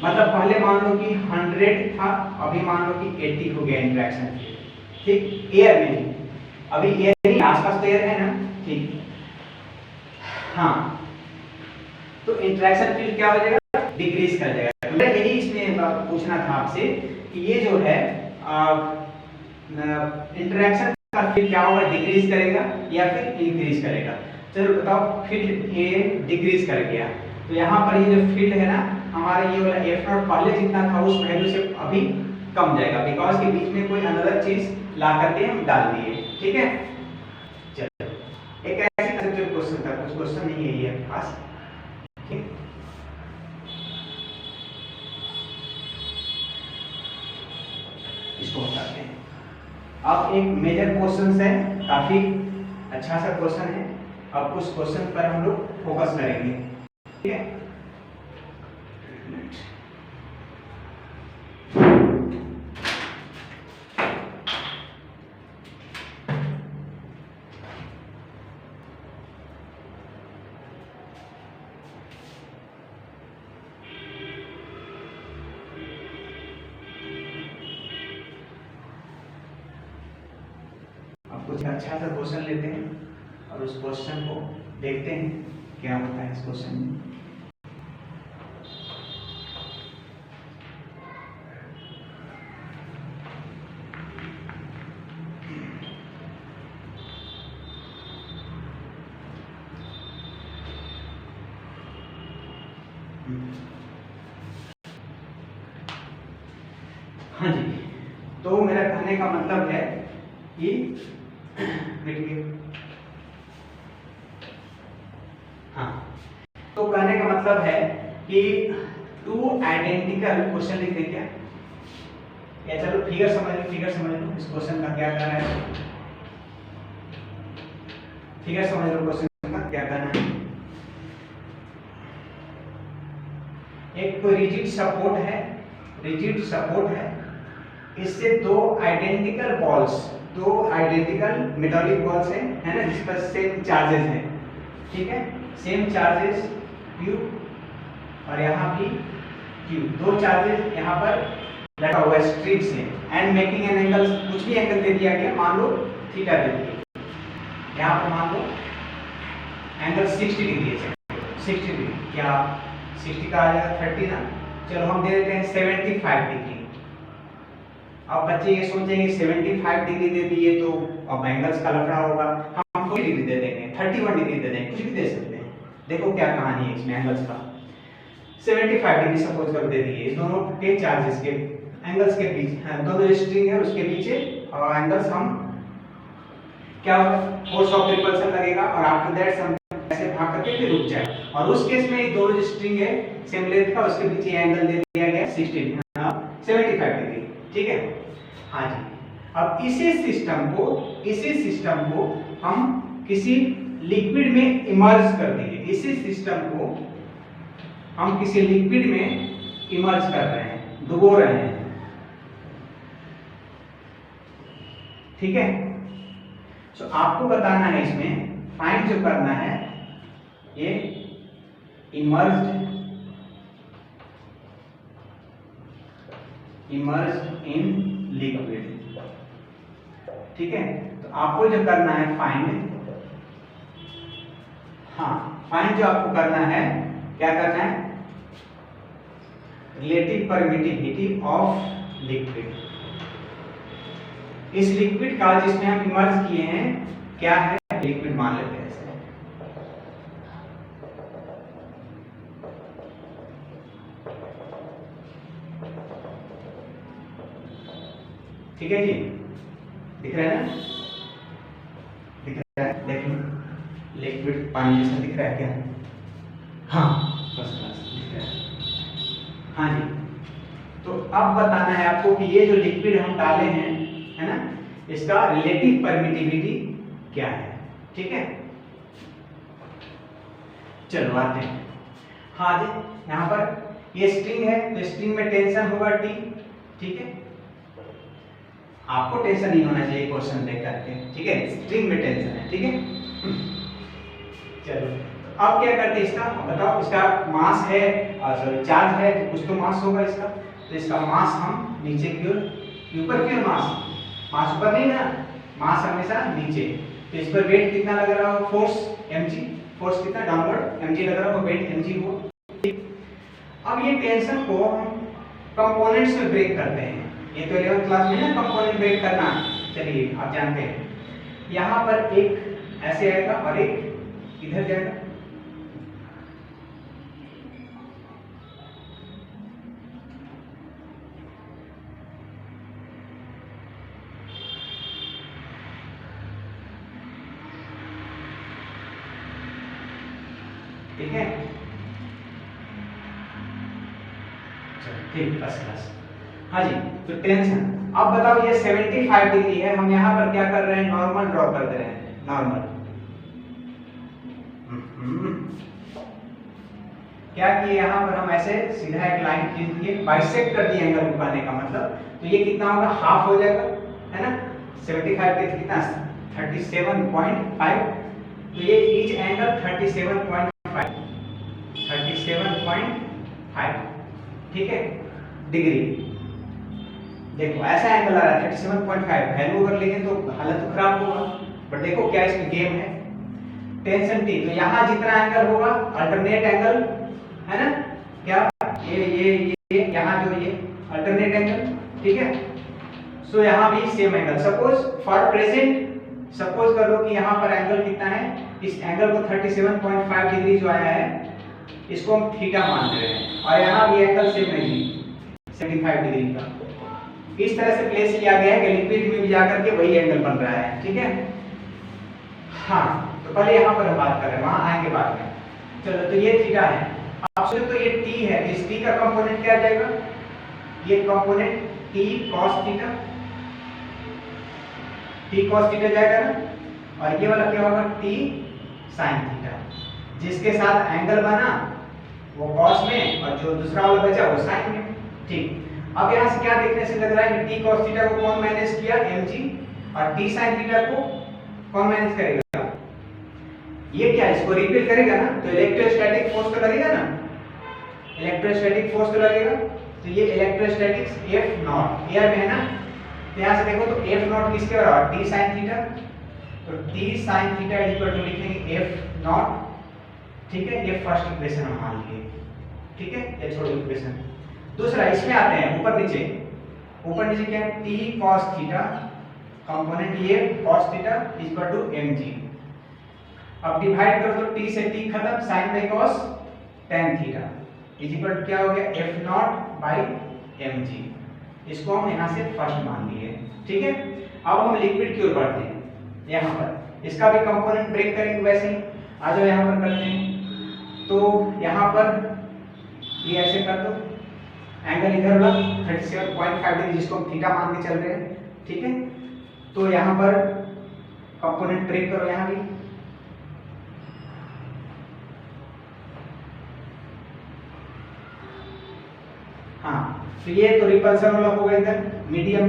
A: मतलब पहले मान लो कि 100 था, अभी मान लो कि 80 हो गया इंटरेक्शन फील्ड, ठीक, एयर में, अभी एयर नहीं, आसपास तो एयर है ना, ठीक। हाँ, तो इंटरेक्शन फील्ड क्या हो जाएगा, डिक्रीज कर जाएगा। तो यही इसमें पूछना था आपसे कि ये जो है इंटरेक्शन का फील्ड क्या होगा, डिक्रीज करेगा या फिर इंक्रीज करेगा। चलो बताओ, फील्ड ए डिक्रीज कर गया, तो यहाँ पर ये जो फील्ड है ना हमारा, ये वाला एफ नॉट पहले जितना था उस वैल्यू से अभी कम जाएगा, बिकॉज के बीच में कोई अनदर चीज ला करके हम डाल दिए, ठीक है। चलो, एक ऐसे कंसेप्चुअल क्वेश्चन था, कुछ क्वेश्चन नहीं है ये खास, ठीक। इसको बताते हैं। अब एक मेजर क्वेश्चन है, काफी अच्छा सा क्वेश्चन है, अब उस क्वेश्चन पर हम लोग फोकस करेंगे, ठीक है। कुछ अच्छा सा क्वेश्चन लेते हैं और उस क्वेश्चन को देखते हैं क्या होता है इस क्वेश्चन में। हाँ जी, तो मेरा कहने का मतलब है कि हाँ, तो कहने का मतलब है कि टू आइडेंटिकल क्वेश्चन लिख दें क्या, या चलो फिगर समझ लो इस क्वेश्चन का क्या कहना है, फिगर समझ लो क्वेश्चन का क्या कहना है। एक कोई रिजिड सपोर्ट है, इससे दो आइडेंटिकल मेटालिक बॉल्स है ना, जिस पर सेम चार्जेस है, ठीक है, सेम चार्जेस Q और यहाँ भी Q, दो चार्जेस यहाँ पर लगा हुआ है स्ट्रिप से, एंड मेकिंग एन एंगल, कुछ भी एंगल दे दिया गया, मान लो थीटा दे दिया, यहाँ पर मान लो एंगल 60 डिग्री है, 60 डिग्री, क्या 60 का आ जाएगा 30 ना, चलो हम दे देते हैं 75 डिग्री। अब बच्चे ये सोचेंगे 75 डिग्री दे दिए तो अब एंगल्स का लफड़ा होगा, हम 40 डिग्री दे देंगे, 31 डिग्री दे देंगे, कुछ भी दे सकते हैं। देखो क्या कहानी है इसमें एंगल्स का। 75 डिग्री सपोज कर दे दिए, इस दोनों के चार्जेस के एंगल्स के बीच, दोनों स्ट्रिंग है उसके पीछे, और एंगल्स हम क्या फोर्स ऑफ रिपल्शन लगेगा और आफ्टर दैट हम ऐसे भाग करके फिर रुक जाए, और उस केस में दोनों स्ट्रिंग है सेम लेंथ का, उसके पीछे एंगल दे दिया गया 75 डिग्री, ठीक है। हाँ जी, अब इसी सिस्टम को हम किसी लिक्विड में इमर्ज कर देंगे, इसी सिस्टम को हम किसी लिक्विड में इमर्ज कर रहे हैं, डुबो रहे हैं, ठीक है। तो आपको बताना है इसमें, फाइंड जो करना है ये इमर्ज्ड इन लिक्विड, ठीक है। तो आपको जो करना है फाइंड जो आपको करना है, क्या करना है, रिलेटिव परमिटिविटी ऑफ लिक्विड। इस लिक्विड का जिसमें हम इमर्ज किए हैं क्या है, लिक्विड मान लेते हैं इसे, ठीक है जी, दिख रहा है ना, दिख रहा है, देखिए लिक्विड पानी जैसा दिख रहा है क्या? हाँ फर्स्ट क्लास दिख रहा है। हाँ जी, तो अब बताना है आपको कि ये जो लिक्विड हम डाले हैं, है ना, इसका रिलेटिव परमिटिविटी क्या है। ठीक है, चलो आते हैं। हाँ जी, यहाँ पर ये स्ट्रिंग है तो स्ट्रिंग में टेंशन होगा T। ठीक है, आपको टेंशन नहीं होना चाहिए क्वेश्चन देख करके। ठीक है, स्ट्रिंग में टेंशन है। ठीक है, चलो अब क्या करते हैं, इसका बताओ, इसका मास है, सॉरी चार्ज है, तो कुछ तो मास होगा इसका, तो इसका मास हम नीचे की ओर, ऊपर की ओर मास ऊपर नहीं ना, मास हमेशा नीचे। तो इस पर वेट कितना लग रहा हो, फोर्स mg, फोर्स कितना डाउनवर्ड mg लग रहा हो, वेट mg हो। अब ये टेंशन को हम कंपोनेंट्स में ब्रेक करते हैं। ये तो 11th क्लास में ना कंपोनेंट ब्रेक करना, चलिए आप जानते हैं। यहाँ पर एक ऐसे आएगा और एक इधर जाएगा। ठीक है, ठीक फर्स्ट क्लास। हाँ जी, तो टेंशन, अब बताओ ये 75 डिग्री है, हम यहाँ पर क्या कर रहे हैं, नॉर्मल ड्रॉ कर दे रहे हैं, नॉर्मल। क्या किए, यहाँ पर हम ऐसे सीधा एक लाइन खींच दिए, बाइसेक्ट कर दिए एंगल को, पाने का मतलब, तो ये कितना होगा, हाफ हो जाएगा, है ना। 75 के कितना, 37.5, तो ये ईच एंगल 37.5, ठीक है डिग्री। देखो ऐसा एंगल आ रहा है 37.5, वैल्यू अगर लेंगे तो हालत तो खराब होगा, बट देखो क्या इसमें गेम है, टेंशन T, तो यहाँ जितना एंगल होगा अल्टरनेट एंगल, है ना, क्या ये यहाँ जो ये अल्टरनेट एंगल, ठीक है। सो यहाँ भी same angle, suppose for present suppose कर लो कि यहाँ पर एंगल कितना है, इस एंगल को 37.5 डिग्री जो आया है इसको हम थीटा मान रहे हैं, और यहाँ भी एंगल सेम है जी 75 डिग्री का। इस तरह से प्लेस किया गया है कि लिक्विड में भी जाकर के वही एंगल बन रहा है। ठीक है, हाँ तो पहले यहाँ पर हम बात कर रहे हैं, वहां आएंगे बाद में। चलो तो ये थीटा है, अब सुनो तो ये t है, तो इस t का कंपोनेंट क्या आ जाएगा, ये component t cos theta, t cos theta जाएगा ना, और ये वाला क्या होगा, t sin थीटा, जिसके साथ एंगल बना वो cos में और जो दूसरा वाला बचा वो sin में। ठीक, अब यहाँ से क्या देखने से लग रहा है कि t cos थीटा को कौन मैनेज किया, mg, और t sin थीटा को कौन मैनेज करेगा, ये क्या इसको रिपेल करेगा ना, तो इलेक्ट्रोस्टैटिक फोर्स तो लगेगा ना, इलेक्ट्रोस्टैटिक फोर्स तो लगेगा, तो ये इलेक्ट्रोस्टैटिक्स F नॉट एयर में है ना, तो यहाँ से देखो तो F नॉट किसके बराबर, t sin थीटा, तो t sin theta equal to लिखेंगे F नॉट। ठीक है, ये फर्स्ट इक्वेशन हम मान लिए। ठीक है, ये छोड़ो इक्वेशन। दूसरा इसमें आते हैं, ऊपर नीचे क्या है, t cos थीटा कंपोनेंट ये cos theta equal to mg। अब डिवाइड करो तो t से t खत्म, sin by cos tan theta equal to क्या हो गया, f नॉट बाय mg। इसको हम यहाँ से फर्स्ट मान लिए। ठीक है, अब हम लिक्विड की ओर बढ़ते हैं। यहाँ पर इसका भी कंपोनेंट ब्रेक करेंगे वैसे ही, आ जाओ यहाँ पर करते हैं। तो यहाँ पर ये ऐसे कर दो, एंगल इधर वाला 37.5 डिग्री जिसको हम थीटा मान के चल रहे हैं। ठीक है, तो यहाँ पर कंपोनेंट ब्रेक करो, यहाँ भी हाँ, तो ये तो रिपल्सन वाला होगा, इधर मीडियम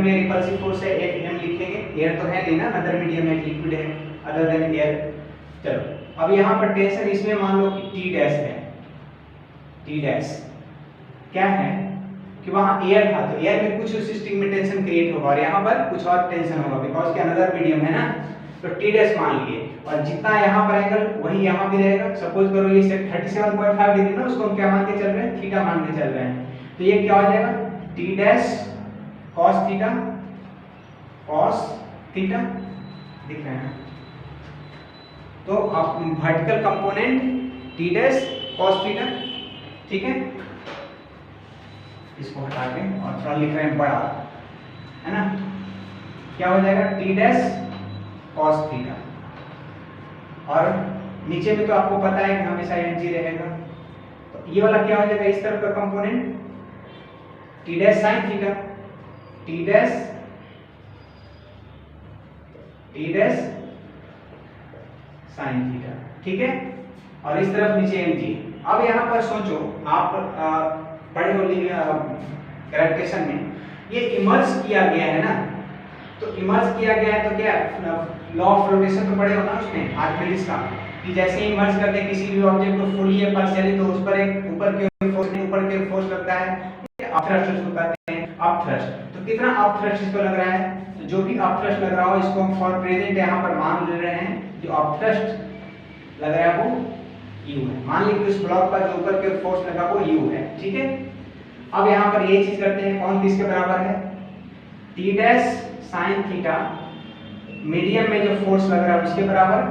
A: में रिपल्सिव फोर्स है 8 m लिखेंगे, एयर तो है नहीं ना, अदर मीडियम में लिक्विड है अदर देन एयर। चलो अब यहाँ पर टेंशन इसमें मान लो कि T डैश है, T डैश क्या है कि वहां एयर था, तो एयर में कुछ उस स्ट्रिंग में टेंशन क्रिएट होगा और यहाँ पर कुछ और टेंशन होगा, बिकॉज कि अनदर मीडियम है ना, तो T डैश मान लिए, और जितना यहाँ पर एंगल वही यहाँ भी रहेगा। सपोज करो ये 37.5 डिग्री ना, उसको हम क्या मान के चल रहे हैं, थीटा मान के चल रहे हैं, तो ये क्या हो जाएगा, T डैश cos थीटा दिख रहा है। तो अब vertical component T dash cos theta, ठीक है। इसको हटा के और थोड़ा लिख रहे हैं बड़ा, है ना, क्या हो जाएगा t डैश cos थीटा, और नीचे में तो आपको पता है कि हमेशा mg रहेगा, तो ये वाला क्या हो जाएगा इस तरफ का component t dash sin theta, t dash sin theta, ठीक है। और इस तरफ नीचे mg। अब यहाँ पर सोचो आप पढ़े हो कैरेक्टरेशन में, ये इमर्ज किया गया है ना, तो इमर्ज किया गया है तो क्या लॉ ऑफ रोटेशन तो पढ़े हो ना उसमें आर्किमिडीज का, कि जैसे ही इमर्ज करते हैं किसी भी ऑब्जेक्ट को फुली या पार्शियली तो उस पर एक ऊपर के फोर्स लगता है, अपथ्रस्ट उसको कहते हैं अपथ्रस्ट। तो कितना अपथ्रस्ट इसको लग रहा है, तो जो भी अपथ्रस्ट लग रहा हो इसको हम फॉर प्रेजेंट यहाँ पर मान ले रहे हैं, जो अपथ्रस्ट लग रहा है वो u है। मान लीजिए उस ब्लॉक पर जो ऊपर के फोर्स लगा वो u है, ठीक है। अब यहाँ पर ये चीज करते हैं, कौन किसके बराबर है, t dash sin theta medium में जो फोर्स लग रहा है उसके बराबर,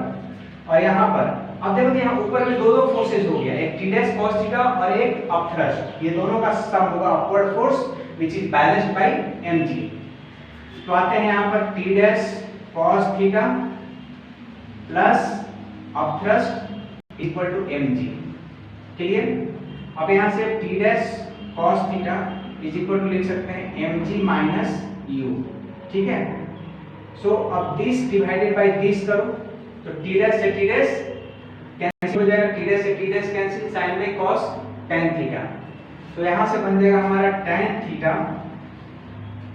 A: और यहाँ पर अब देखो यहाँ ऊपर में दो फोर्सेस हो गया, एक t डैश cos थीटा और एक अपथ्रस्ट, ये दोनों का सम होगा upward force which is balanced by mg। तो आते हैं यहाँ पर t dash cos theta plus upthrust equal to mg, clear. अब यहाँ से t dash cos theta is equal to लिख सकते हैं mg माइनस u, ठीक है। सो अब दिस डिवाइडेड बाय दिस करो, तो t डैश से t डैश कैंसिल हो जाएगा, t डैश से t dash cancel, sin by cos tan theta, तो यहाँ से बन जाएगा हमारा tan theta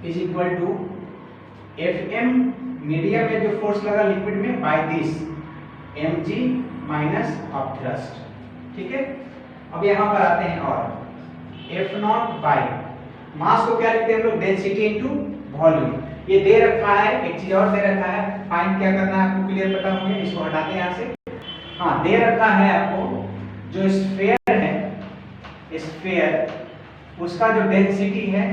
A: is equal to fm medium में जो फोर्स लगा लिक्विड में by this mg minus upthrust, ठीक है। अब यहाँ पर आते हैं और f नॉट बाय मास को क्या लिखते हैं हम लोग, डेंसिटी इनटू वॉल्यूम। ये दे रखा है, एक चीज और दे रखा है, फाइंड क्या करना है आपको क्लियर पता होगा, इसको हटाते हैं यहाँ से। हाँ, दे रखा है आपको जो स्फीयर है, स्फीयर उसका जो डेंसिटी है,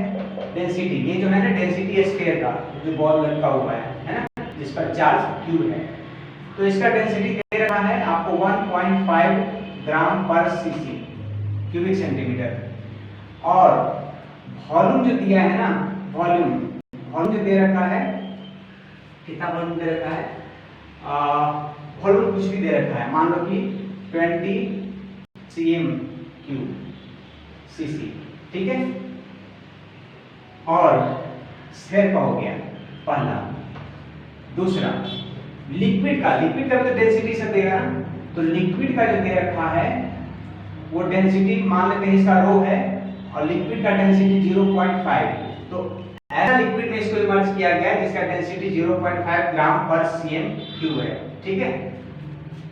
A: डेंसिटी ये जो है ना डेंसिटी स्फीयर का जो बॉल रखा हुआ है ना, जिस पर चार्ज q है, तो इसका डेंसिटी दे रखा है आपको 1.5 ग्राम पर सीसी क्यूबिक सेंटीमीटर, और वॉल्यूम जो दिया है ना, वॉल्यूम जो दे रखा है, कितना वॉल्यूम दे रखा है, वॉल्यूम कुछ भी दे रखा है, मान लो कि 20 cm³ cc, ठीक है। और स्फीयर का हो गया पहला। दूसरा लिक्विड का तो डेंसिटी सब देगा ना, तो लिक्विड का जो दे रखा है वो डेंसिटी मान लेते हैं इसका रो है, और लिक्विड का डेंसिटी 0.5, तो ऐसा लिक्विड में इसको इमर्ज किया गया है जिसका डेंसिटी 0.5 ग्राम पर cm³ है, ठीक है।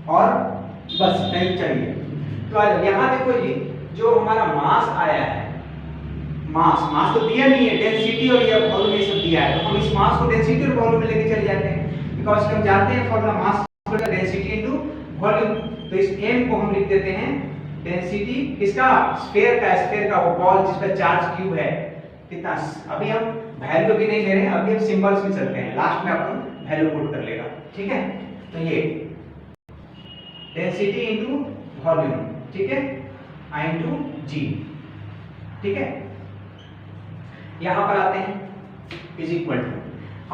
A: और बस नहीं चाहिए, तो आज यहाँ देखो जी जो हमारा मास आया है, मास तो दिया नहीं है, डेंसिटी और ये वॉल्यूम ये सब दिया है, तो हम इस मास को डेंसिटी और वॉल्यूम में लेके चले जाते हैं, बिकॉज़ हम जानते हैं formula mass equal density into volume. तो इस m को हम लिख देते हैं डेंसिटी किसका, स्फीयर का वो बॉल जिस पर चार्ज q है कितना। अभी हम वैल्यू भी नहीं ले रहे हैं, अभी हम सिंबल्स में चलते हैं, लास्ट में अपन वैल्यू पुट कर लेगा, ठीक है। तो ये डेंसिटी इनटू वॉल्यूम, ठीक है, I इनटू g, ठीक है। यहां पर आते हैं इज इक्वल टू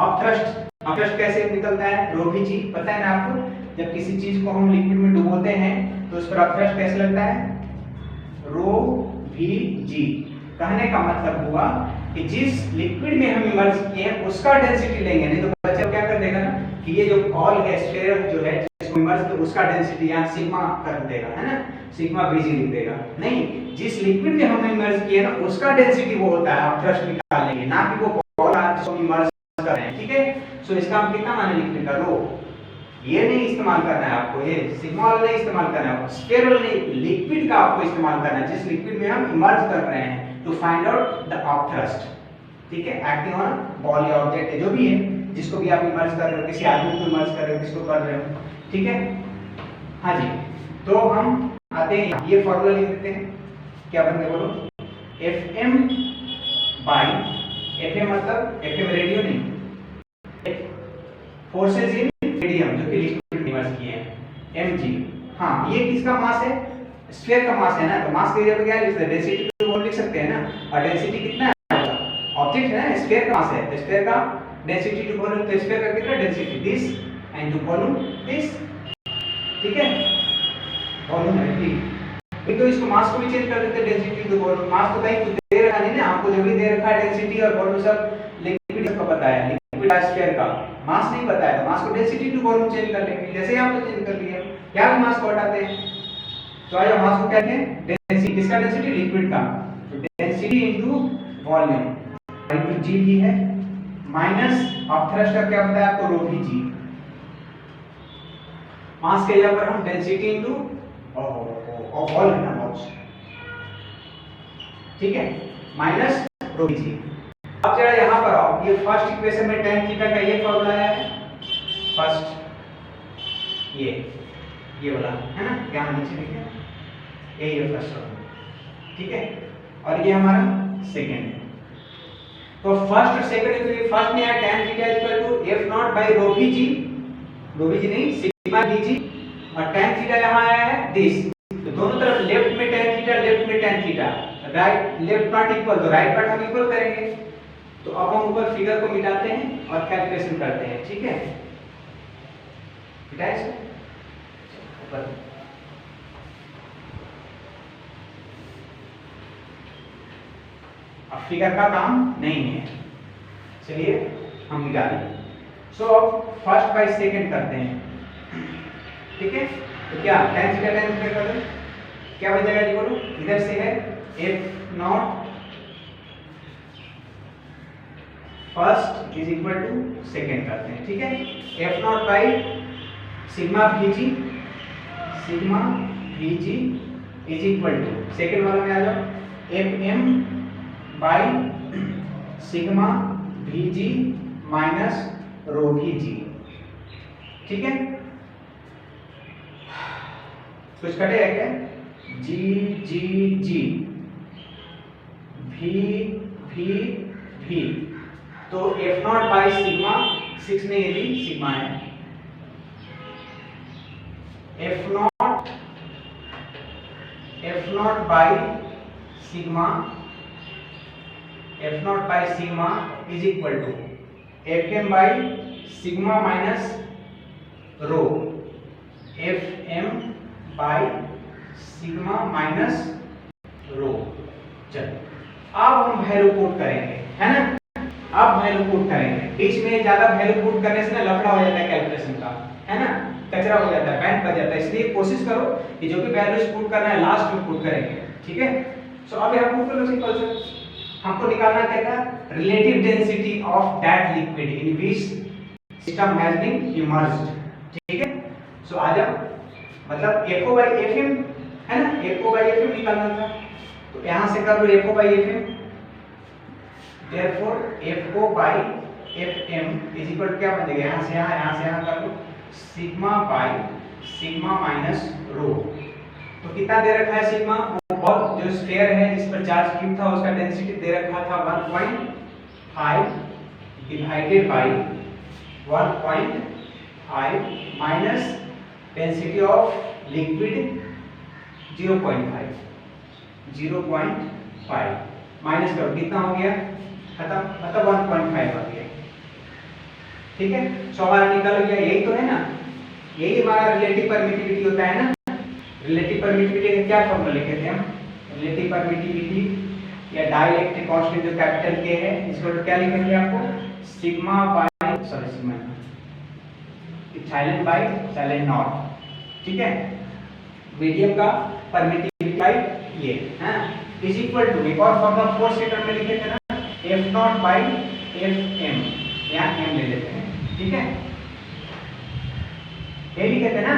A: अपथ्रस्ट कैसे निकलता है, रो भी जी पता है ना आपको, जब किसी चीज को हम लिक्विड में डुबोते हैं तो उस पर अपथ्रस्ट कैसे लगता है, रो भी जी। कहने का मतलब हुआ कि जिस लिक्विड में हम इमर्ज किए हैं उसका डेंसिटी लेंगे, नहीं तो बच्चा क्या कर देगा ना कि ये जो बॉल है स्फीयर जो है जिसको इमर्ज किया उसका डेंसिटी यहाँ सिग्मा कर देगा, है ना, सिग्मा Vg लिख देगा। नहीं, जिस लिक्विड में हमने इमर्ज किया ना उसका डेंसिटी वो होता है अपथ्रस्ट निकालेंगे, ना कि वो बॉल जिसको इमर्ज कर रहे हैं, ठीक है। सो इसका हम कितना माने लिक्विड का रो, ये नहीं इस्तेमाल करना है आपको, ये सिग्मा वाला नहीं इस्तेमाल करना है आपको, स्फीयर वाला नहीं, लिक्विड का आपको इस्तेमाल करना है जिस लिक्विड में हम इमर्ज कर रहे हैं to find out the upthrust, ठीक है, एक्टिंग ऑन बॉल या ऑब्जेक्ट है जो भी है, जिसको भी आप इमर्ज कर रहे हो, किसी आदमी को इमर्ज कर रहे हो, किसको कर रहे हो, ठीक है। हाँ जी, तो हम आते हैं, ये फॉर्मूला लिख देते हैं, क्या बन गया बोलो, Fm बाय Fm मतलब Fm रेडियो नहीं, फोर्सेस इन मीडियम जो कि लिक्विड में इमर्ज किए हैं, mg। हाँ, ये किसका मास है, स्फीयर का मास है ना, तो मास के जगह पे क्या लिख सकते हैं, डेंसिटी तो वो लिख सकते हैं ना, और डेंसिटी कितना है, ऑब्जेक्ट है ना, स्फीयर का मास है, तो स्फीयर का डेंसिटी टू वॉल्यूम, तो स्फीयर का कितना density, this, and to volume this, ठीक है, वॉल्यूम है ठीक। फिर तो इसको मास को भी चेंज कर देते हैं, डेंसिटी टू वॉल्यूम, मास तो कहीं कुछ दे रखा नहीं ना आपको, जो भी दे रखा है डेंसिटी और वॉल्यूम सब लिक्विड का बताया, लिक्विड स्फीयर का मास नहीं बताया, तो मास को डेंसिटी टू वॉल्यूम चेंज कर लेंगे, जैसे ही आपने चेंज कर लिया, क्या भी मास को हटाते हैं, तो आइए मास को क्या कहें, डेंसिटी, किसका डेंसिटी, लिक्विड का, तो डेंसिटी इनटू वॉल्यूम इनटू जी भी है, माइनस ऑफ थ्रस्ट का क्या बताया आपको, रो भी जी, मास के जगह पर हम डेंसिटी इनटू और वॉल्यूम ना बॉक्स, ठीक है, माइनस रो भी जी। अब जरा यहां पर आओ, ये फर्स्ट इक्वेशन में tan थीटा का ये फॉर्मूला है, फर्स्ट ये वाला है ना, यहां नीचे लिखे यही है फर्स्ट फॉर्मूला, ठीक है, और ये हमारा सेकंड है। तो फर्स्ट और सेकंड इक्वेशन, फर्स्ट में है tan theta equal to f naught by rho भी जी नहीं सिग्मा भी जी, और tan थीटा यहां आया है दिस, तो दोनों तरफ लेफ्ट में tan थीटा, लेफ्ट में tan theta, right left part equal, तो राइट पार्ट हम इक्वल करेंगे, तो अब हम ऊपर फिगर को मिटाते हैं और कैलकुलेशन करते हैं, ठीक है, मिटाए इसको ऊपर, अब फिगर का काम नहीं है, चलिए हम मिटा दें। सो अब फर्स्ट बाय सेकंड करते हैं, ठीक है, तो क्या tan थीटा कर दो, क्या बन जाएगा, बोलो, इधर से है f नॉट first is equal to second करते हैं, ठीक है, f not by sigma vg is equal to, second वाला में आ जाओ, fm by sigma vg minus rho vg, ठीक है, कुछ कटेगा क्या, g g g v तो f नॉट बाई सिग्मा, 6 में यदि सिग्मा है, f not by sigma is equal to fm by sigma minus rho, fm by sigma minus rho. चलो अब हम वैल्यू पुट करेंगे, है ना, अब वैल्यू पुट करेंगे, बीच में ज्यादा वैल्यू पुट करने से ना लफड़ा हो जाता है कैलकुलेशन का, है ना, कचरा हो जाता है, बैंड बच जाता है, इसलिए कोशिश करो कि जो भी वैल्यूज पुट करना है लास्ट में पुट करेंगे, ठीक है। सो अब यहां पुट करो, सिंपल से हमको निकालना क्या था, relative density of that liquid in which system has been emerged, ठीक है। सो आ जाओ, मतलब FO बाय FM है ना, FO बाय FM निकालना था, तो यहां से कर लो FO by FM, therefore FO by FM is equal to क्या बन जाएगा, यहां से यहां कर लो sigma by sigma minus rho, तो कितना दे रखा है सिग्मा, वो बॉल जो स्फीयर है जिस पर चार्ज क्यूब था उसका डेंसिटी दे रखा था 1.5 divided by 1.5 minus density of liquid 0.5 minus करो, कितना हो गया, खत्म, मतलब 1.5 आ गया, ठीक है। सो हमारा निकल गया, यही तो है ना, यही हमारा रिलेटिव परमिटिविटी होता है ना, रिलेटिव परमिटिविटी का क्या फॉर्मूला लिखे थे हम, रिलेटिव परमिटिविटी या डाइलेक्ट्रिक कांस्टेंट जो कैपिटल के है, इसको क्या लिखेंगे आपको, sigma by sigma epsilon by epsilon naught, ठीक है, मीडियम का परमिटिविटी बाय ये है इज इक्वल टू, एक और फॉर्मूला फोर्स के टर्म में लिखे थे ना, F नॉट बाय Fm, यहाँ m ले लेते हैं, ठीक है, ये लिखे थे ना,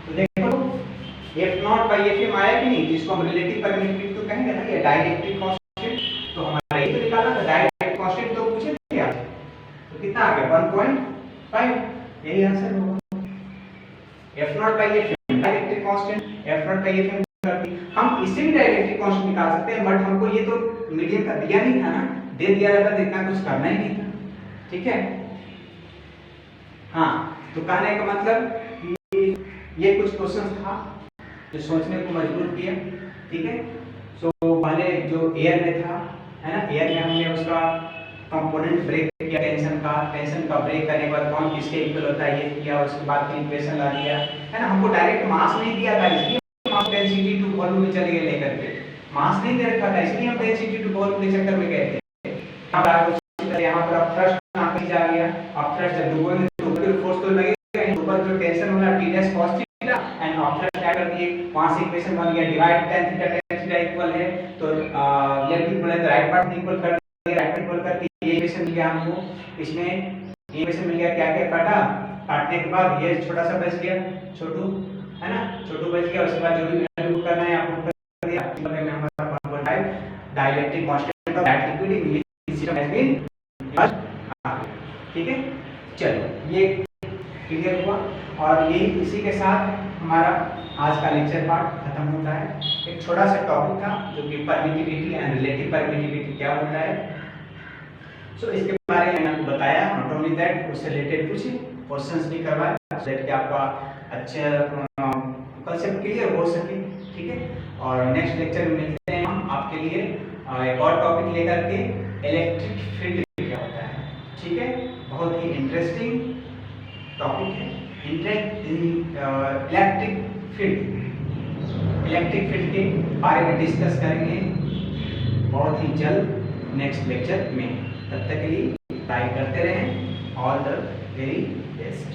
A: तो देखो F नॉट बाय Fm आया कि नहीं, जिसको हम रिलेटिव परमिटिविटी तो कहेंगे ना, ये डाइलेक्ट्रिक कांस्टेंट, तो हमारा ये तो निकालना था, डाइलेक्ट्रिक कांस्टेंट तो पूछे थे आप, तो कितना आ गया 1.5, यही आंसर होगा, F naught by Fm dielectric constant, F naught by Fm करती, हम इससे भी डाइलेक्ट्रिक कांस्टेंट निकाल सकते हैं, बट हमको ये तो मीडियम का दिया नहीं था ना, दे दिया रहता तो इतना कुछ करना ही नहीं था, ठीक है। हाँ, तो कहने का मतलब ये कुछ क्वेश्चन था जो सोचने को मजबूर किया, ठीक है। सो पहले जो एयर में था, है ना, एयर में हमने उसका कंपोनेंट ब्रेक किया टेंशन का ब्रेक करने के बाद कौन किसके इक्वल होता है ये किया, उसके बाद फिर इक्वेशन ला दिया, है ना। हमको डायरेक्ट मास नहीं दिया था, इसलिए मास डेंसिटी टू वॉल्यूम में चले गए लेकर के, मास नहीं दे रखा था इसलिए हम डेंसिटी टू वॉल्यूम के चक्कर में गए थे। यहाँ पर अब थ्रस्ट आ गया, अब थ्रस्ट जब डूबो में तो फोर्स तो लगेगा, ऊपर जो टेंशन वाला T dash cos theta end of thrust add कर दिए, वहां से इक्वेशन बन गया डिवाइड tan थीटा इक्वल है तो लेफ्ट इक्वल है तो राइट पार्ट इक्वल कर दिया, राइट इक्वल करके ये इक्वेशन मिल गया हमको। इसमें ये इक्वेशन मिल गया, क्या क्या काटा, काटने के बाद ये छोटा सा बच गया छोटू, है ना, छोटू बच गया। उसके बाद जो भी वैल्यू करना है आप कर दिया, में हमारा 1.5 dielectric constant of that liquid in system has been, ठीक है। चलो ये क्लियर हुआ और ये इसी के साथ हमारा आज का लेक्चर पार्ट खत्म होता है। एक छोटा सा टॉपिक था जो कि परमिटिविटी एंड रिलेटिव परमिटिविटी क्या होता है, सो इसके बारे में मैंने आपको बताया। नॉट ओनली दैट, उससे रिलेटेड कुछ क्वेश्चंस भी करवाए ताकि आपका अच्छा कंसेप्ट क्लियर हो सके, ठीक है। और नेक्स्ट लेक्चर में मिलते हैं हम आपके लिए एक और टॉपिक लेकर के, इलेक्ट्रिक फील्ड क्या होता है, ठीक है। बहुत ही इंटरेस्टिंग टॉपिक है, इलेक्ट्रिक फील्ड के बारे में डिस्कस करेंगे बहुत ही जल्द नेक्स्ट लेक्चर में। तब तक के लिए ट्राई करते रहें। All the very best.